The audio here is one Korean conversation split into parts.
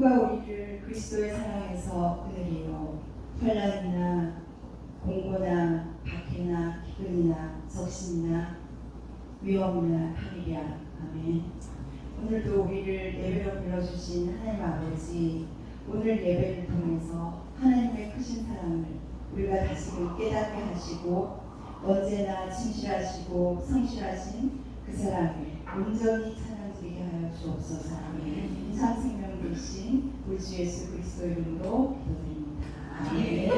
누가 우리를 그리스도의 사랑에서 끊으리요. 환난이나 공고나 박해나 기근이나 적신이나 위험이나 칼이랴. 아멘. 오늘도 우리를 예배로 불러주신 하나님 아버지, 오늘 예배를 통해서 하나님의 크신 사랑을 우리가 다시금 깨닫게 하시고 언제나 진실하시고 성실하신 그 사랑을 온전히 찬양드리게 하여 주옵소서. 아멘. 참 생명 되신 우리 주 예수 그리스도 이름으로 기도드립니다. 아멘.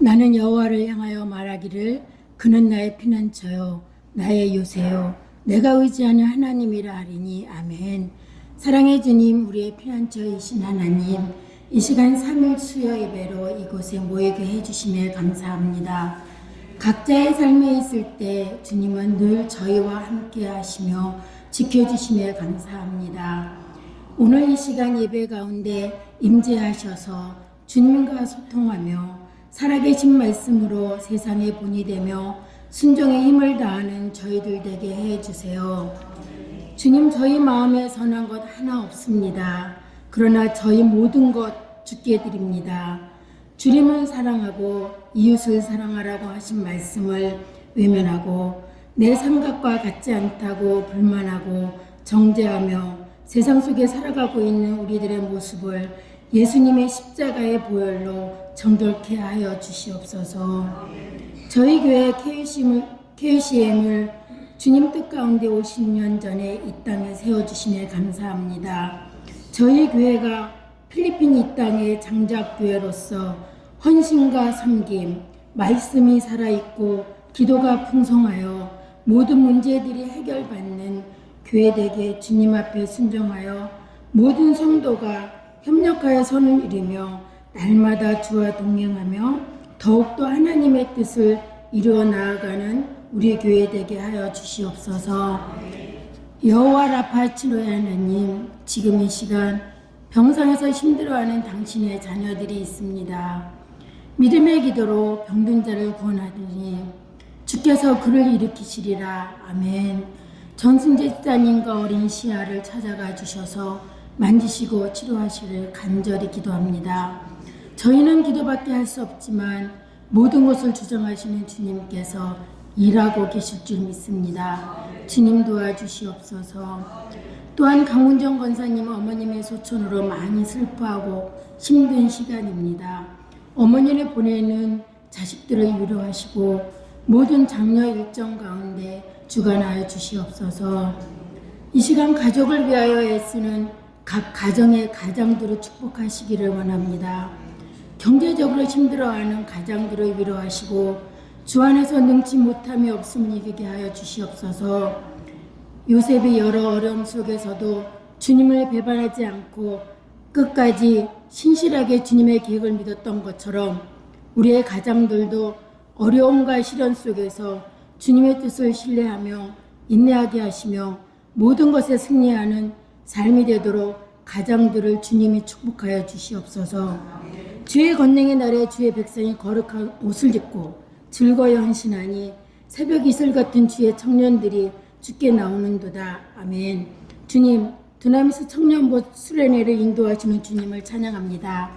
나는 여호와를 향하여 말하기를 그는 나의 피난처요 나의 요새요 내가 의지하는 하나님이라 하리니. 아멘. 사랑의 주님, 우리의 피난처이신 하나님, 이 시간 3일 수요 예배로 이곳에 모이게 해주심에 감사합니다. 각자의 삶에 있을 때 주님은 늘 저희와 함께 하시며 지켜주심에 감사합니다. 오늘 이 시간 예배 가운데 임재하셔서 주님과 소통하며 살아계신 말씀으로 세상의 본이 되며 순종의 힘을 다하는 저희들 되게 해주세요. 주님, 저희 마음에 선한 것 하나 없습니다. 그러나 저희 모든 것 주께 드립니다. 주님을 사랑하고 이웃을 사랑하라고 하신 말씀을 외면하고 내 생각과 같지 않다고 불만하고 정죄하며 세상 속에 살아가고 있는 우리들의 모습을 예수님의 십자가의 보혈로 정결케 하여 주시옵소서. 저희 교회 KCM을 주님 뜻 가운데 50년 전에 이 땅에 세워주시네 감사합니다. 저희 교회가 필리핀 이 땅의 장작교회로서 헌신과 섬김, 말씀이 살아있고 기도가 풍성하여 모든 문제들이 해결받는 교회 되게 주님 앞에 순종하여 모든 성도가 협력하여 선을 이루며 날마다 주와 동행하며 더욱더 하나님의 뜻을 이루어 나아가는 우리 교회 되게 하여 주시옵소서. 여호와 라파 치료의 하나님, 지금 이 시간 병상에서 힘들어하는 당신의 자녀들이 있습니다. 믿음의 기도로 병든 자를 구원하더니 주께서 그를 일으키시리라. 아멘. 전순제사님과 어린 시아를 찾아가 주셔서 만지시고 치료하시를 간절히 기도합니다. 저희는 기도밖에 할 수 없지만 모든 것을 주장하시는 주님께서 일하고 계실 줄 믿습니다. 주님 도와주시옵소서. 또한 강문정 권사님 어머님의 소천으로 많이 슬퍼하고 힘든 시간입니다. 어머니를 보내는 자식들을 위로하시고 모든 장려 일정 가운데 주관하여 주시옵소서. 이 시간 가족을 위하여 애쓰는 각 가정의 가장들을 축복하시기를 원합니다. 경제적으로 힘들어하는 가장들을 위로하시고 주 안에서 능치 못함이 없음을 이기게 하여 주시옵소서. 요셉의 여러 어려움 속에서도 주님을 배반하지 않고 끝까지 신실하게 주님의 계획을 믿었던 것처럼 우리의 가장들도 어려움과 시련 속에서 주님의 뜻을 신뢰하며 인내하게 하시며 모든 것에 승리하는 삶이 되도록 가장들을 주님이 축복하여 주시옵소서. 주의 권능의 날에 주의 백성이 거룩한 옷을 입고 즐거이 헌신하니 새벽 이슬 같은 주의 청년들이 주께 나오는도다. 아멘. 주님, 두나미스 청년부 수련회를 인도하시는 주님을 찬양합니다.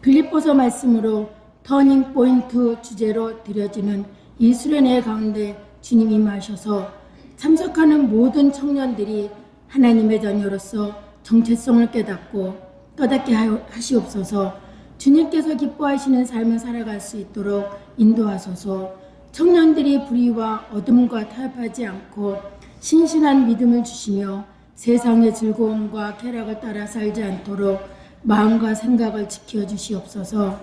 빌립보서 말씀으로 터닝 포인트 주제로 드려지는 이 수련회 가운데 주님 임하셔서 참석하는 모든 청년들이 하나님의 자녀로서 정체성을 깨닫게 하시옵소서. 주님께서 기뻐하시는 삶을 살아갈 수 있도록 인도하소서. 청년들이 불의와 어둠과 타협하지 않고 신실한 믿음을 주시며 세상의 즐거움과 쾌락을 따라 살지 않도록 마음과 생각을 지켜주시옵소서.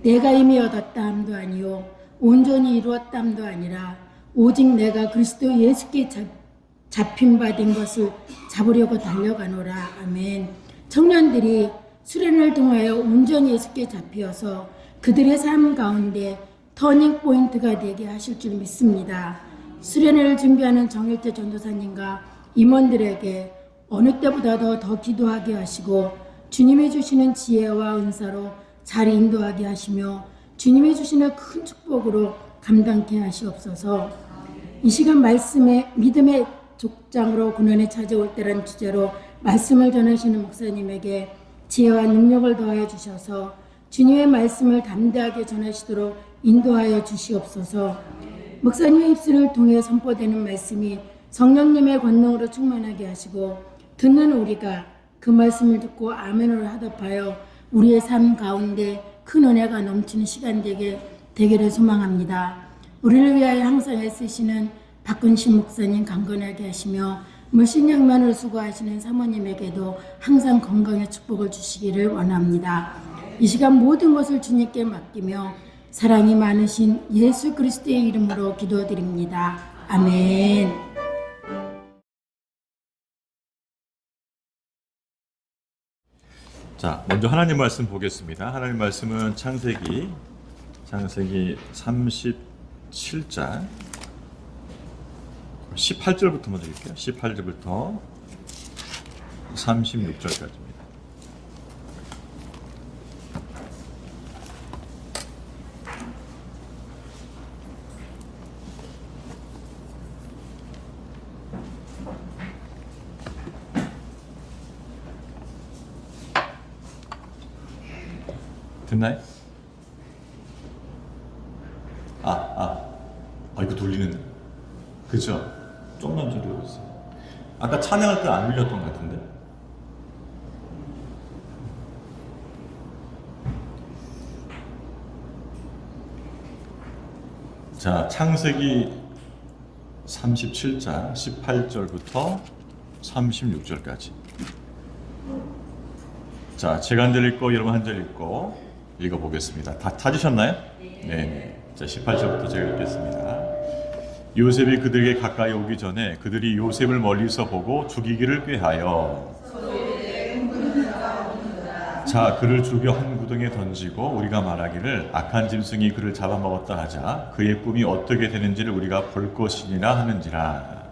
내가 이미 얻었다 함도 아니요 온전히 이루었다 함도 아니라 오직 내가 그리스도 예수께 잡힌 바 된 것을 잡으려고 달려가노라. 아멘. 청년들이 수련을 통하여 온전히 예수께 잡히어서 그들의 삶 가운데 터닝 포인트가 되게 하실 줄 믿습니다. 수련회를 준비하는 정일태 전도사님과 임원들에게 어느 때보다도 더 기도하게 하시고 주님이 주시는 지혜와 은사로 잘 인도하게 하시며 주님이 주시는 큰 축복으로 감당케 하시옵소서. 이 시간 말씀에 믿음의 족장으로 고난에 찾아올 때라는 주제로 말씀을 전하시는 목사님에게 지혜와 능력을 더하여 주셔서 주님의 말씀을 담대하게 전하시도록 인도하여 주시옵소서. 목사님의 입술을 통해 선포되는 말씀이 성령님의 권능으로 충만하게 하시고 듣는 우리가 그 말씀을 듣고 아멘으로 하답하여 우리의 삶 가운데 큰 은혜가 넘치는 시간 되기를 소망합니다. 우리를 위하여 항상 애쓰시는 박근신 목사님 강건하게 하시며 물신양면으로 수고하시는 사모님에게도 항상 건강의 축복을 주시기를 원합니다. 이 시간 모든 것을 주님께 맡기며 사랑이 많으신 예수 그리스도의 이름으로 기도드립니다. 아멘. 자, 먼저 하나님 말씀 보겠습니다. 하나님 말씀은 창세기 37장 18절부터 먼저 읽을게요. 18절부터 36절까지입니다. 됐나요? 이거 돌리는, 그죠? 조금만 줄여주세요. 아까 찬양할 때 안 울렸던 것 같은데. 자, 창세기 37장 18절부터 36절까지. 자, 제가 한 절 읽고 여러분 한 절 읽고 읽어보겠습니다. 다 찾으셨나요? 네. 자, 18절부터 제가 읽겠습니다. 요셉이 그들에게 가까이 오기 전에 그들이 요셉을 멀리서 보고 죽이기를 꾀하여 자, 그를 죽여 한 구덩이에 던지고 우리가 말하기를 악한 짐승이 그를 잡아먹었다 하자 그의 꿈이 어떻게 되는지를 우리가 볼 것이니라 하는지라.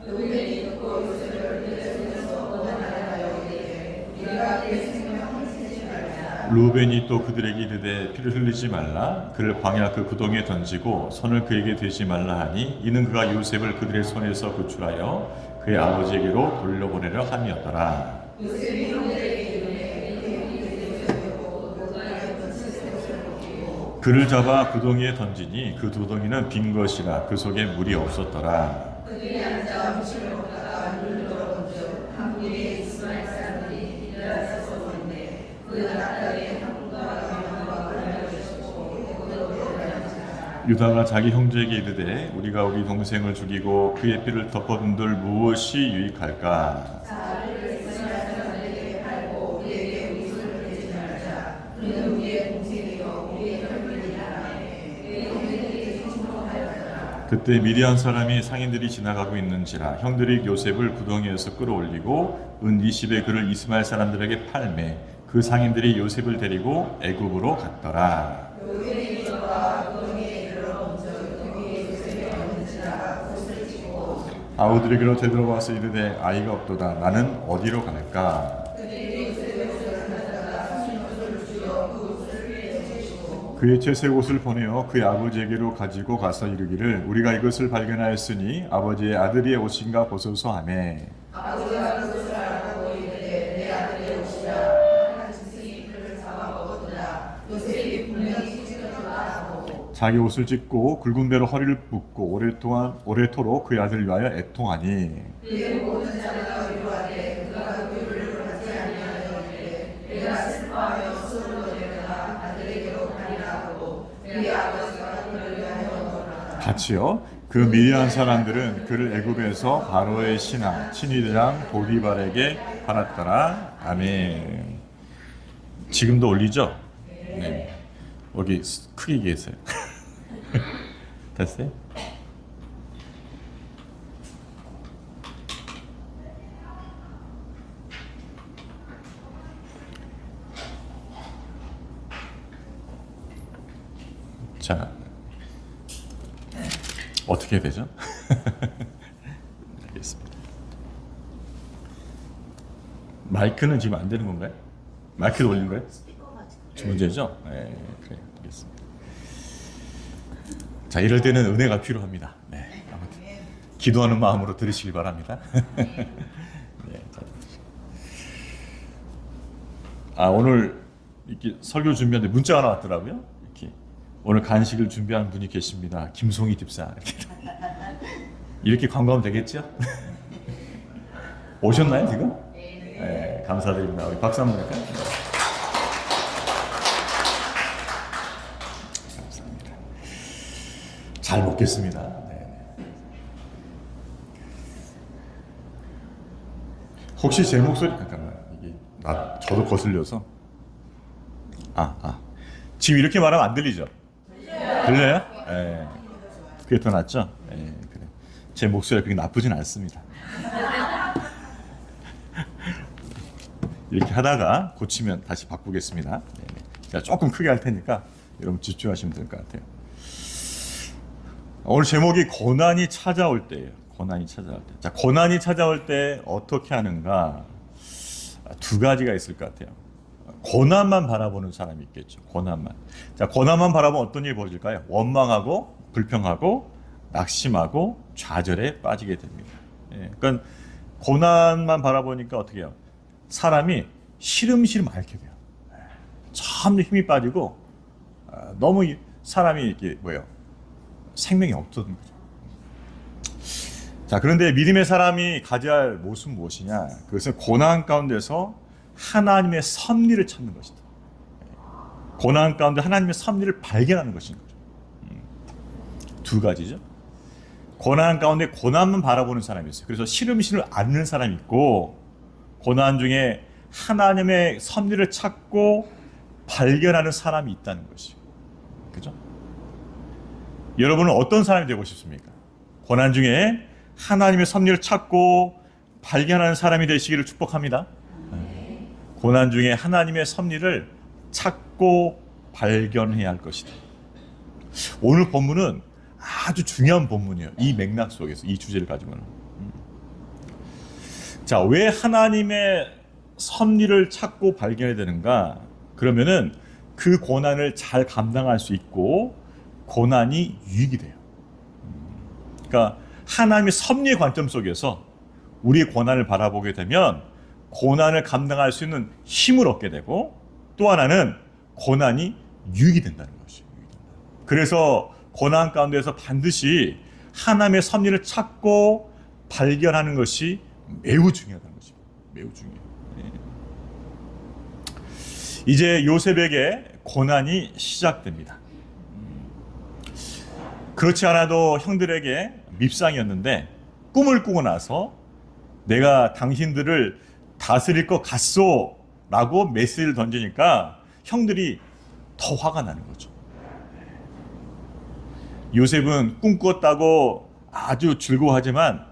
루벤이 또 그들에게 이르되 피를 흘리지 말라 그를 광야 그 구덩이에 던지고 손을 그에게 대지 말라 하니 이는 그가 요셉을 그들의 손에서 구출하여 그의 아버지에게로 돌려보내려 함이었더라. 그를 잡아 구덩이에 던지니 그 구덩이는 빈 것이라 그 속에 물이 없었더라. 유다가 자기 형제에게 이르되 우리가 우리 동생을 죽이고 그의 피를 덮어둔들 무엇이 유익할까? 그때 미디안 사람이 상인들이 지나가고 있는지라 형들이 요셉을 구덩이에서 끌어올리고 은 20에 그를 이스마엘 사람들에게 팔매 그 상인들이 요셉을 데리고 애굽으로 갔더라. 아우들에게로 되돌아와서 이르되 아이가 없도다. 나는 어디로 갈까? 그의 채색 옷을 보내어 그의 아버지에게로 가지고 가서 이르기를 우리가 이것을 발견하였으니 아버지의 아들의 옷인가 보소서 하며 자기 옷을 찢고 굵은 배로 허리를 묶고 오래토록 그의 아들을 위하여 애통하니 같이요. 그 미디안 사람들은 그를 애굽에서 바로의 신하 친위대장 보디발에게 팔았더라. 아멘. 지금도 올리죠? 네. 여기 크게 얘기했어요. 됐어요? 자, 어떻게 해야 되죠? 알겠습니다. 마이크는 지금 안 되는 건가요? 마이크도 올린 거예요? 문제죠? 네, 그래, 알겠습니다. 자, 이럴 때는 은혜가 필요합니다. 네, 아무튼 기도하는 마음으로 들으시길 바랍니다. 네, 오늘 이렇게 설교 준비하는데 문자가 나왔더라고요. 이렇게 오늘 간식을 준비한 분이 계십니다. 김송희 집사. 이렇게 광고하면 되겠죠? 오셨나요 지금? 네, 감사드립니다. 우리 박수 한번 할까요? 잘 먹겠습니다. 네. 혹시 제 목소리 잠깐만 이게 저도 거슬려서 지금 이렇게 말하면 안 들리죠? 들려요? 예. 그게 더 낫죠? 예, 그래. 제 목소리가 그렇게 나쁘진 않습니다. 이렇게 하다가 고치면 다시 바꾸겠습니다. 네. 제가 조금 크게 할 테니까 여러분 집중하시면 될 것 같아요. 오늘 제목이 고난이 찾아올 때예요. 고난이 찾아올 때. 자, 고난이 찾아올 때 어떻게 하는가? 두 가지가 있을 것 같아요. 고난만 바라보는 사람이 있겠죠. 고난만. 자, 고난만 바라보면 어떤 일이 벌어질까요? 원망하고 불평하고 낙심하고 좌절에 빠지게 됩니다. 예, 그러니까 고난만 바라보니까 어떻게 해요? 사람이 시름시름 앓게 돼요. 참 힘이 빠지고 너무 사람이 이렇게 생명이 없어진 거죠. 자, 그런데 믿음의 사람이 가져야 할 모습은 무엇이냐? 그것은 고난 가운데서 하나님의 섭리를 찾는 것이다. 고난 가운데 하나님의 섭리를 발견하는 것인 거죠. 두 가지죠. 고난 가운데 고난만 바라보는 사람이 있어요. 그래서 시름시름 앓는 사람이 있고, 고난 중에 하나님의 섭리를 찾고 발견하는 사람이 있다는 것이죠. 그죠? 여러분은 어떤 사람이 되고 싶습니까? 고난 중에 하나님의 섭리를 찾고 발견하는 사람이 되시기를 축복합니다. 고난 중에 하나님의 섭리를 찾고 발견해야 할 것이다. 오늘 본문은 아주 중요한 본문이에요. 이 맥락 속에서 이 주제를 가지고는. 자, 왜 하나님의 섭리를 찾고 발견해야 되는가? 그러면은 그 고난을 잘 감당할 수 있고 고난이 유익이 돼요. 그러니까 하나님의 섭리의 관점 속에서 우리의 고난을 바라보게 되면 고난을 감당할 수 있는 힘을 얻게 되고, 또 하나는 고난이 유익이 된다는 것이에요. 그래서 고난 가운데서 반드시 하나님의 섭리를 찾고 발견하는 것이 매우 중요하다는 것입니다. 매우 중요해요. 이제 요셉에게 고난이 시작됩니다. 그렇지 않아도 형들에게 밉상이었는데 꿈을 꾸고 나서 내가 당신들을 다스릴 것 같소 라고 메시지를 던지니까 형들이 더 화가 나는 거죠. 요셉은 꿈 꿨다고 아주 즐거워하지만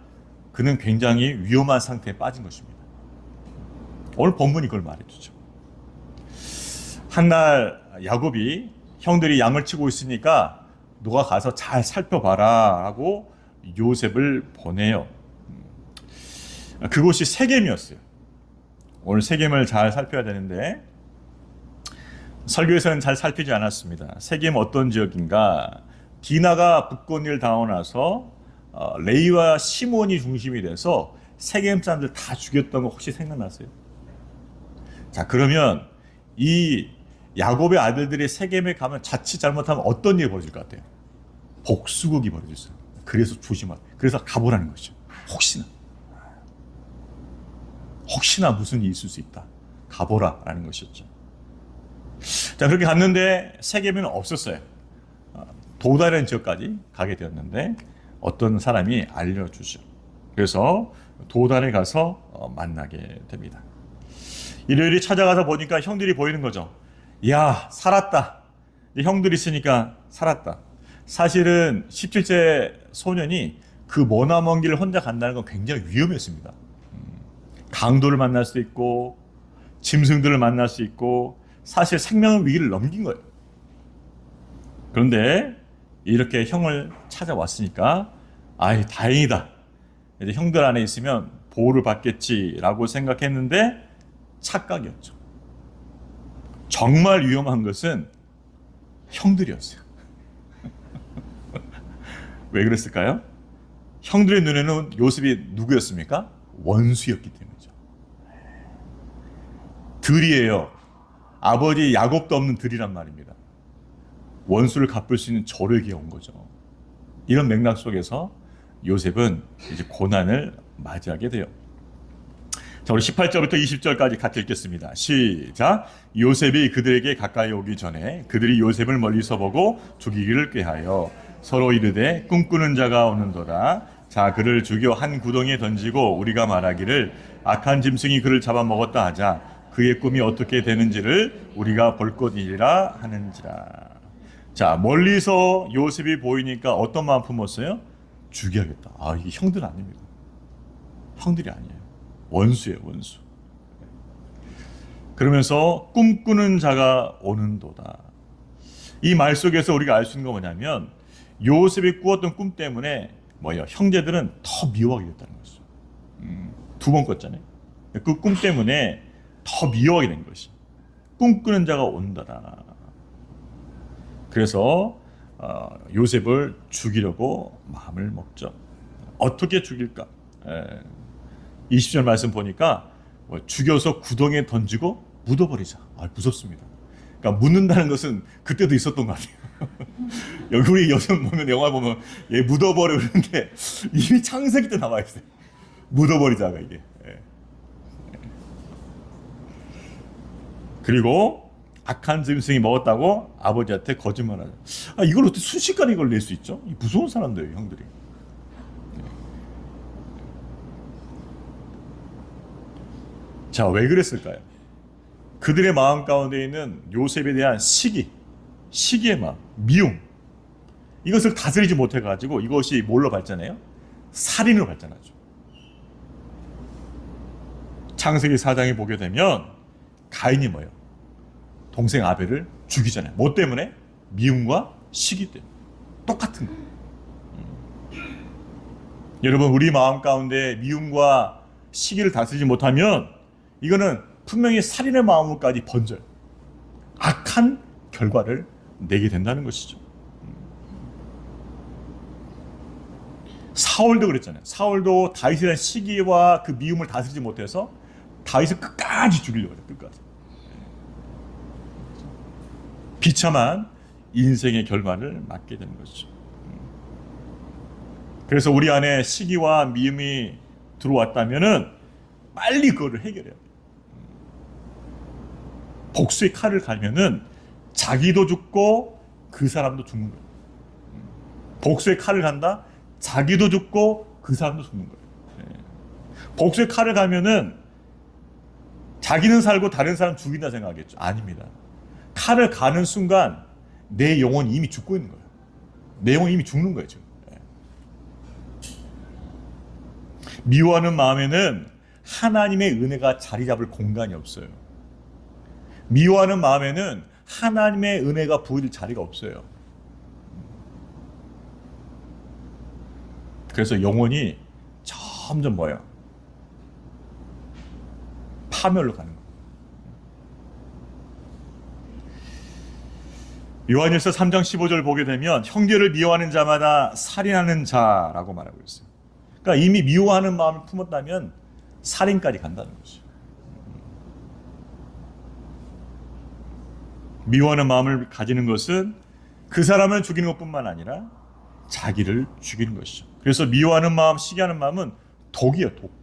그는 굉장히 위험한 상태에 빠진 것입니다. 오늘 본문이 그걸 말해주죠. 한날 야곱이 형들이 양을 치고 있으니까 너가 가서 잘 살펴봐라 하고 요셉을 보내요. 그곳이 세겜이었어요. 오늘 세겜을 잘 살펴야 되는데 설교에서는 잘 살피지 않았습니다. 세겜 어떤 지역인가? 디나가 북권을 당하고 나서 레이와 시몬이 중심이 돼서 세겜 사람들 다 죽였던 거 혹시 생각나세요? 자, 그러면 이 야곱의 아들들이 세겜에 가면 자칫 잘못하면 어떤 일이 벌어질 것 같아요? 복수극이 벌어졌어요. 그래서 조심하라. 그래서 가보라는 거죠. 혹시나 무슨 일이 있을 수 있다. 가보라라는 것이었죠. 자, 그렇게 갔는데 세겜에는 없었어요. 도다른 지역까지 가게 되었는데 어떤 사람이 알려주죠. 그래서 도단에 가서 만나게 됩니다. 일요일에 찾아가서 보니까 형들이 보이는 거죠. 야, 살았다. 형들이 있으니까 살았다. 사실은 17세 소년이 그 머나먼 길을 혼자 간다는 건 굉장히 위험했습니다. 강도를 만날 수 있고 짐승들을 만날 수 있고 사실 생명의 위기를 넘긴 거예요. 그런데 이렇게 형을 찾아왔으니까 아이 다행이다. 이제 형들 안에 있으면 보호를 받겠지라고 생각했는데 착각이었죠. 정말 위험한 것은 형들이었어요. 왜 그랬을까요? 형들의 눈에는 요셉이 누구였습니까? 원수였기 때문이죠. 들이에요. 아버지 야곱도 없는 들이란 말입니다. 원수를 갚을 수 있는 저력이 온 거죠. 이런 맥락 속에서 요셉은 이제 고난을 맞이하게 돼요. 자, 우리 18절부터 20절까지 같이 읽겠습니다. 시작. 요셉이 그들에게 가까이 오기 전에 그들이 요셉을 멀리서 보고 죽이기를 꾀하여 서로 이르되 꿈꾸는 자가 오는도다. 자, 그를 죽여 한 구덩이에 던지고 우리가 말하기를 악한 짐승이 그를 잡아먹었다 하자. 그의 꿈이 어떻게 되는지를 우리가 볼 것이라 하는지라. 자, 멀리서 요셉이 보이니까 어떤 마음 품었어요? 죽여야겠다. 아, 이게 형들 아닙니다. 형들이 아니에요. 원수예요, 원수. 그러면서 꿈꾸는 자가 오는도다. 이 말 속에서 우리가 알 수 있는 건 뭐냐면 요셉이 꾸었던 꿈 때문에 뭐예요? 형제들은 더 미워하게 됐다는 거죠. 두 번 꿨잖아요. 그 꿈 때문에 더 미워하게 된 것이. 꿈꾸는 자가 온다다. 그래서 요셉을 죽이려고 마음을 먹죠. 어떻게 죽일까? 20절 말씀 보니까 죽여서 구덩이에 던지고 묻어버리자. 무섭습니다. 그러니까 묻는다는 것은 그때도 있었던 것 같아요. 여기 우리 여성 보면 영화 보면 얘 묻어버려 그러는데 이미 창세기 때 나와 있어요. 묻어버리자가 이게. 그리고 악한 짐승이 먹었다고 아버지한테 거짓말하죠. 이걸 어떻게 순식간에 이걸 낼 수 있죠? 무서운 사람들이에요, 형들이. 자, 왜 그랬을까요? 그들의 마음 가운데 있는 요셉에 대한 시기의 마음, 미움. 이것을 다스리지 못해가지고 이것이 뭘로 발전해요? 살인으로 발전하죠. 창세기 4장에 보게 되면 가인이 뭐예요? 동생 아벨을 죽이잖아요. 뭐 때문에? 미움과 시기 때문에. 똑같은 거예요. 여러분, 우리 마음 가운데 미움과 시기를 다스리지 못하면 이거는 분명히 살인의 마음으로까지 번져요. 악한 결과를 내게 된다는 것이죠. 사울도 그랬잖아요. 사울도 다윗에 대한 시기와 그 미움을 다스리지 못해서 다윗을 끝까지 죽이려고 해요. 끝까지. 비참한 인생의 결과를 맞게 되는 것이죠. 그래서 우리 안에 시기와 미움이 들어왔다면은 빨리 그거를 해결해야 돼요. 복수의 칼을 갈면은 자기도 죽고 그 사람도 죽는 거예요. 복수의 칼을 간다? 자기도 죽고 그 사람도 죽는 거예요. 복수의 칼을 갈면은 자기는 살고 다른 사람 죽인다 생각하겠죠. 아닙니다. 칼을 가는 순간 내 영혼이 이미 죽고 있는 거예요. 내 영혼이 이미 죽는 거예요, 지금. 미워하는 마음에는 하나님의 은혜가 자리 잡을 공간이 없어요. 미워하는 마음에는 하나님의 은혜가 부어질 자리가 없어요. 그래서 영혼이 점점 뭐예요? 파멸로 가는 거예요. 요한일서 3장 15절 보게 되면 형제를 미워하는 자마다 살인하는 자라고 말하고 있어요. 그러니까 이미 미워하는 마음을 품었다면 살인까지 간다는 거죠. 미워하는 마음을 가지는 것은 그 사람을 죽이는 것뿐만 아니라 자기를 죽이는 것이죠. 그래서 미워하는 마음, 시기하는 마음은 독이에요, 독.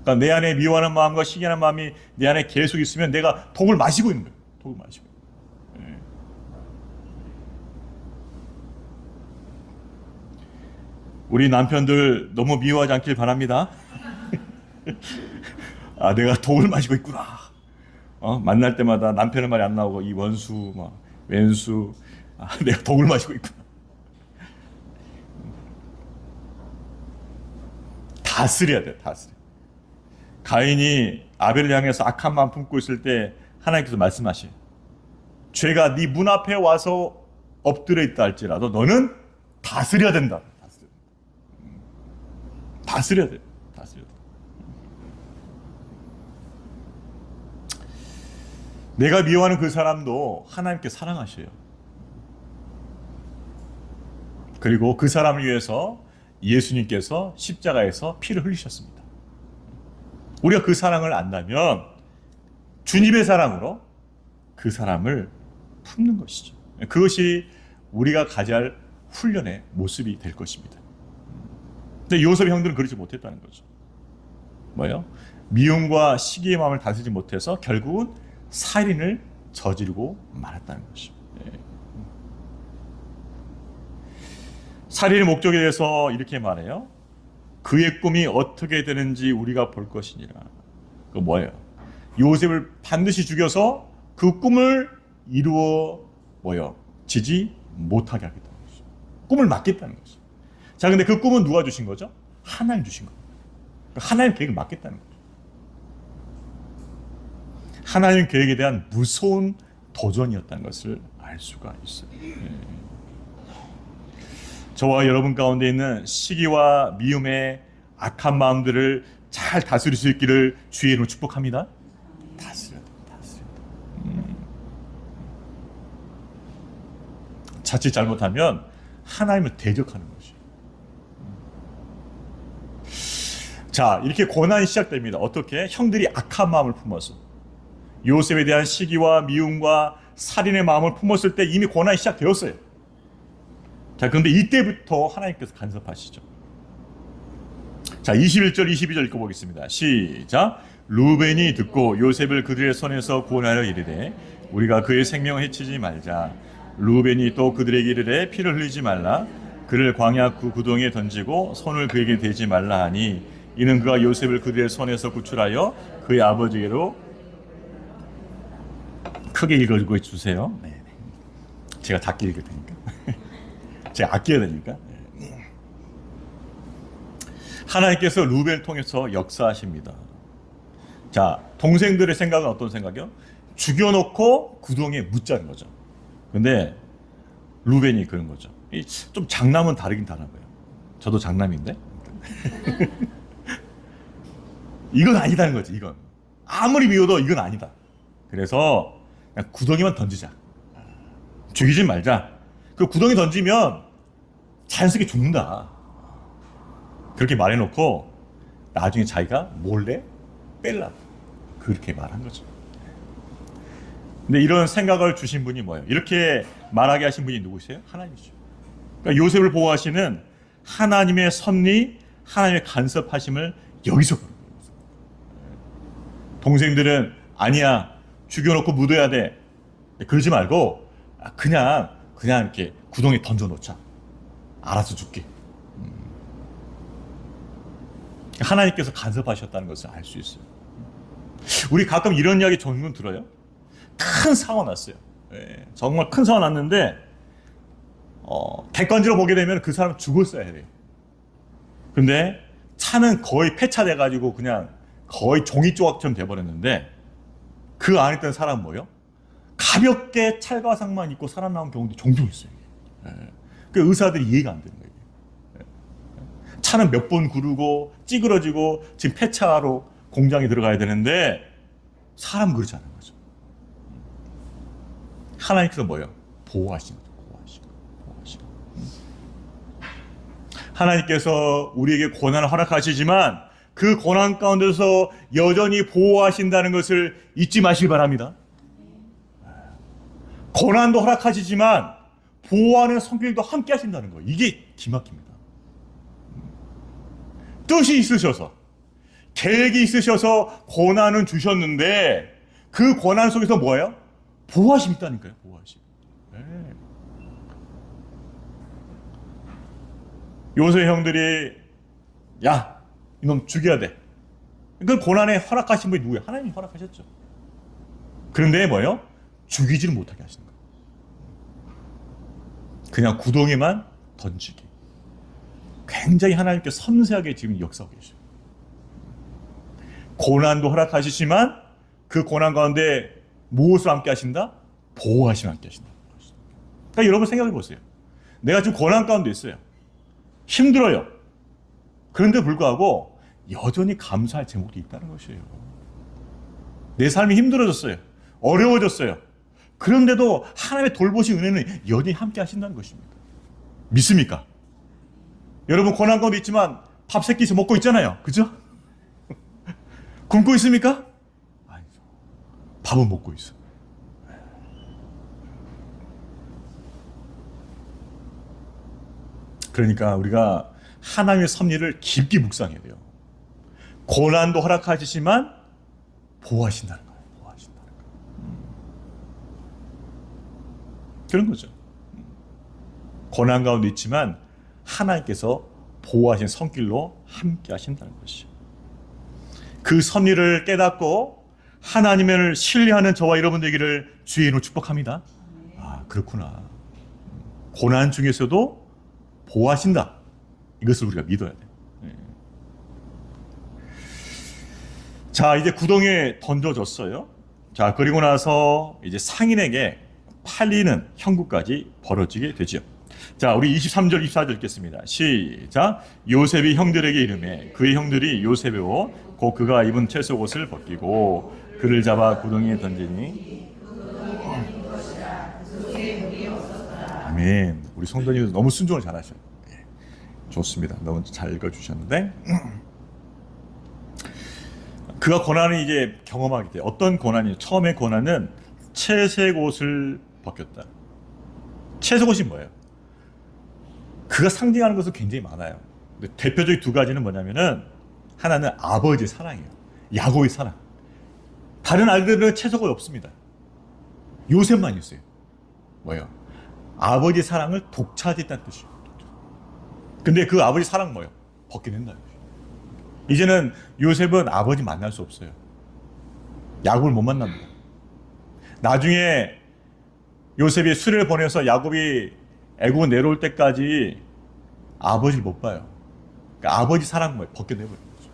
그러니까 내 안에 미워하는 마음과 시기하는 마음이 내 안에 계속 있으면 내가 독을 마시고 있는 거예요. 독을 마시고. 우리 남편들 너무 미워하지 않길 바랍니다. 내가 독을 마시고 있구나. 만날 때마다 남편의 말이 안 나오고 이 원수, 왼수, 내가 독을 마시고 있구나. 다스려야 돼, 다스려. 가인이 아벨을 향해서 악한 마음 품고 있을 때 하나님께서 말씀하셔요. 죄가 네 문 앞에 와서 엎드려 있다 할지라도 너는 다스려야 된다. 다스려야 돼. 다스려야 돼. 내가 미워하는 그 사람도 하나님께 사랑하셔요. 그리고 그 사람을 위해서 예수님께서 십자가에서 피를 흘리셨습니다. 우리가 그 사랑을 안다면 주님의 사랑으로 그 사람을 품는 것이죠. 그것이 우리가 가져야 할 훈련의 모습이 될 것입니다. 근데 요셉의 형들은 그러지 못했다는 거죠. 뭐예요? 미움과 시기의 마음을 다스리지 못해서 결국은 살인을 저지르고 말았다는 것이죠. 살인의 목적에 대해서 이렇게 말해요. 그의 꿈이 어떻게 되는지 우리가 볼 것이니라. 그 뭐예요? 요셉을 반드시 죽여서 그 꿈을 이루어 뭐예요? 지지 못하게 하겠다는 것이죠. 꿈을 막겠다는 것이죠. 자, 근데 그 꿈은 누가 주신 거죠? 하나님 주신 겁니다. 하나님 계획을 막겠다는 거죠. 하나님 계획에 대한 무서운 도전이었다는 것을 알 수가 있어요. 저와 여러분 가운데 있는 시기와 미움의 악한 마음들을 잘 다스릴 수 있기를 주의 이름으로 축복합니다. 다스려야 됩니다. 자칫 잘못하면 하나님을 대적하는 것이에요. 자, 이렇게 고난이 시작됩니다. 어떻게? 형들이 악한 마음을 품어서 요셉에 대한 시기와 미움과 살인의 마음을 품었을 때 이미 고난이 시작되었어요. 자, 그런데 이때부터 하나님께서 간섭하시죠. 자, 21절 22절 읽어보겠습니다. 시작. 루벤이 듣고 요셉을 그들의 손에서 구원하려 이르되 우리가 그의 생명을 해치지 말자. 루벤이 또 그들에게 이르되 피를 흘리지 말라. 그를 광야 그 구덩이에 던지고 손을 그에게 대지 말라 하니 이는 그가 요셉을 그들의 손에서 구출하여 그의 아버지에게로 크게 읽어주고 주세요. 네. 제가 작게 읽을 테니까. 제가 아껴야 되니까. 하나님께서 루벤을 통해서 역사하십니다. 자, 동생들의 생각은 어떤 생각이요? 죽여놓고 구덩이에 묻자는 거죠. 근데 루벤이 그런 거죠. 좀 장남은 다르긴 다른 거예요. 저도 장남인데. 이건 아니다는 거지. 이건 아무리 미워도 이건 아니다. 그래서 그냥 구덩이만 던지자. 죽이지 말자. 그 구덩이 던지면 자연스럽게 죽는다. 그렇게 말해놓고 나중에 자기가 몰래 뺄라. 그렇게 말한 거죠. 근데 이런 생각을 주신 분이 뭐예요? 이렇게 말하게 하신 분이 누구세요? 하나님이죠. 그러니까 요셉을 보호하시는 하나님의 섭리, 하나님의 간섭하심을 여기서 보는 거예요. 동생들은 아니야, 죽여놓고 묻어야 돼. 그러지 말고 그냥 이렇게 구덩이에 던져놓자. 알아서 죽게. 하나님께서 간섭하셨다는 것을 알 수 있어요. 우리 가끔 이런 이야기 종종 들어요. 큰 사고 났어요. 정말 큰 사고 났는데 객관적으로 보게 되면 그 사람 죽었어야 돼요. 근데 차는 거의 폐차돼가지고 그냥 거의 종이 조각처럼 돼버렸는데 그 안에 있던 사람은 뭐예요? 가볍게 찰과상만 입고 살아남은 경우도 종종 있어요. 그 의사들이 이해가 안 되는 거예요. 차는 몇 번 구르고 찌그러지고 지금 폐차로 공장에 들어가야 되는데 사람 그렇지 않은 거죠. 하나님께서 뭐예요? 보호하시는 거죠. 보호하시는. 하나님께서 우리에게 고난을 허락하시지만 그 고난 가운데서 여전히 보호하신다는 것을 잊지 마시기 바랍니다. 고난도 허락하시지만 보호하는 성길도 함께 하신다는 거예요. 이게 기막힙니다. 뜻이 있으셔서 계획이 있으셔서 고난은 주셨는데 그 고난 속에서 뭐예요? 보호하심이 있다니까요. 보호하심. 요새 형들이 야 이놈 죽여야 돼. 그 고난에 허락하신 분이 누구예요? 하나님이 허락하셨죠. 그런데 뭐예요? 죽이지를 못하게 하시는 거예요. 그냥 구덩이만 던지게. 굉장히 하나님께 섬세하게 지금 역사하고 계셔요. 고난도 허락하시지만 그 고난 가운데 무엇을 함께 하신다? 보호하시면 함께 하신다. 그러니까 여러분 생각해 보세요. 내가 지금 고난 가운데 있어요. 힘들어요. 그런데 불구하고 여전히 감사할 제목이 있다는 것이에요. 내 삶이 힘들어졌어요. 어려워졌어요. 그런데도 하나님의 돌보신 은혜는 여전히 함께 하신다는 것입니다. 믿습니까? 여러분 고난 가운데 있지만 밥 세 끼씩 먹고 있잖아요. 그죠? 굶고 있습니까? 아니죠. 밥은 먹고 있어. 그러니까 우리가 하나님의 섭리를 깊이 묵상해야 돼요. 고난도 허락하시지만 보호하신다는 거예요. 보호하신다는 거예요. 그런 거죠. 고난 가운데 있지만 하나님께서 보호하신 손길로 함께 하신다는 것이죠. 그 섭리를 깨닫고 하나님을 신뢰하는 저와 여러분 되기를 주의 이름으로 축복합니다. 아, 그렇구나. 고난 중에서도 보호하신다. 이것을 우리가 믿어야 돼요. 자, 이제 구덩이에 던져졌어요. 자, 그리고 나서 이제 상인에게 팔리는 형국까지 벌어지게 되죠. 자, 우리 23절, 24절 읽겠습니다. 시작. 요셉이 형들에게 이르매 그의 형들이 요셉의 옷, 곧 그가 입은 채속옷을 벗기고 그를 잡아 구덩이에 던지니. 아멘. 우리 성도님들 너무 순종을 잘하셔요. 좋습니다. 너무 잘 읽어주셨는데 그가 고난을 이제 경험하게 돼요. 어떤 고난이에요? 처음에 고난은 채색옷을 벗겼다. 채색옷이 뭐예요? 그가 상징하는 것은 굉장히 많아요. 근데 대표적인 두 가지는 뭐냐면은 하나는 아버지의 사랑이에요. 야곱의 사랑. 다른 아이들은 채색옷이 없습니다. 요셉만 있어요. 뭐예요? 아버지의 사랑을 독차지했다는 뜻이에요. 근데 그 아버지 사랑 뭐예요? 벗겨낸다. 이제는 요셉은 아버지 만날 수 없어요. 야곱을 못 만납니다. 나중에 요셉이 수레를 보내서 야곱이 애굽 내려올 때까지 아버지를 못 봐요. 그러니까 아버지 사랑 뭐예요? 벗겨내버린 거죠.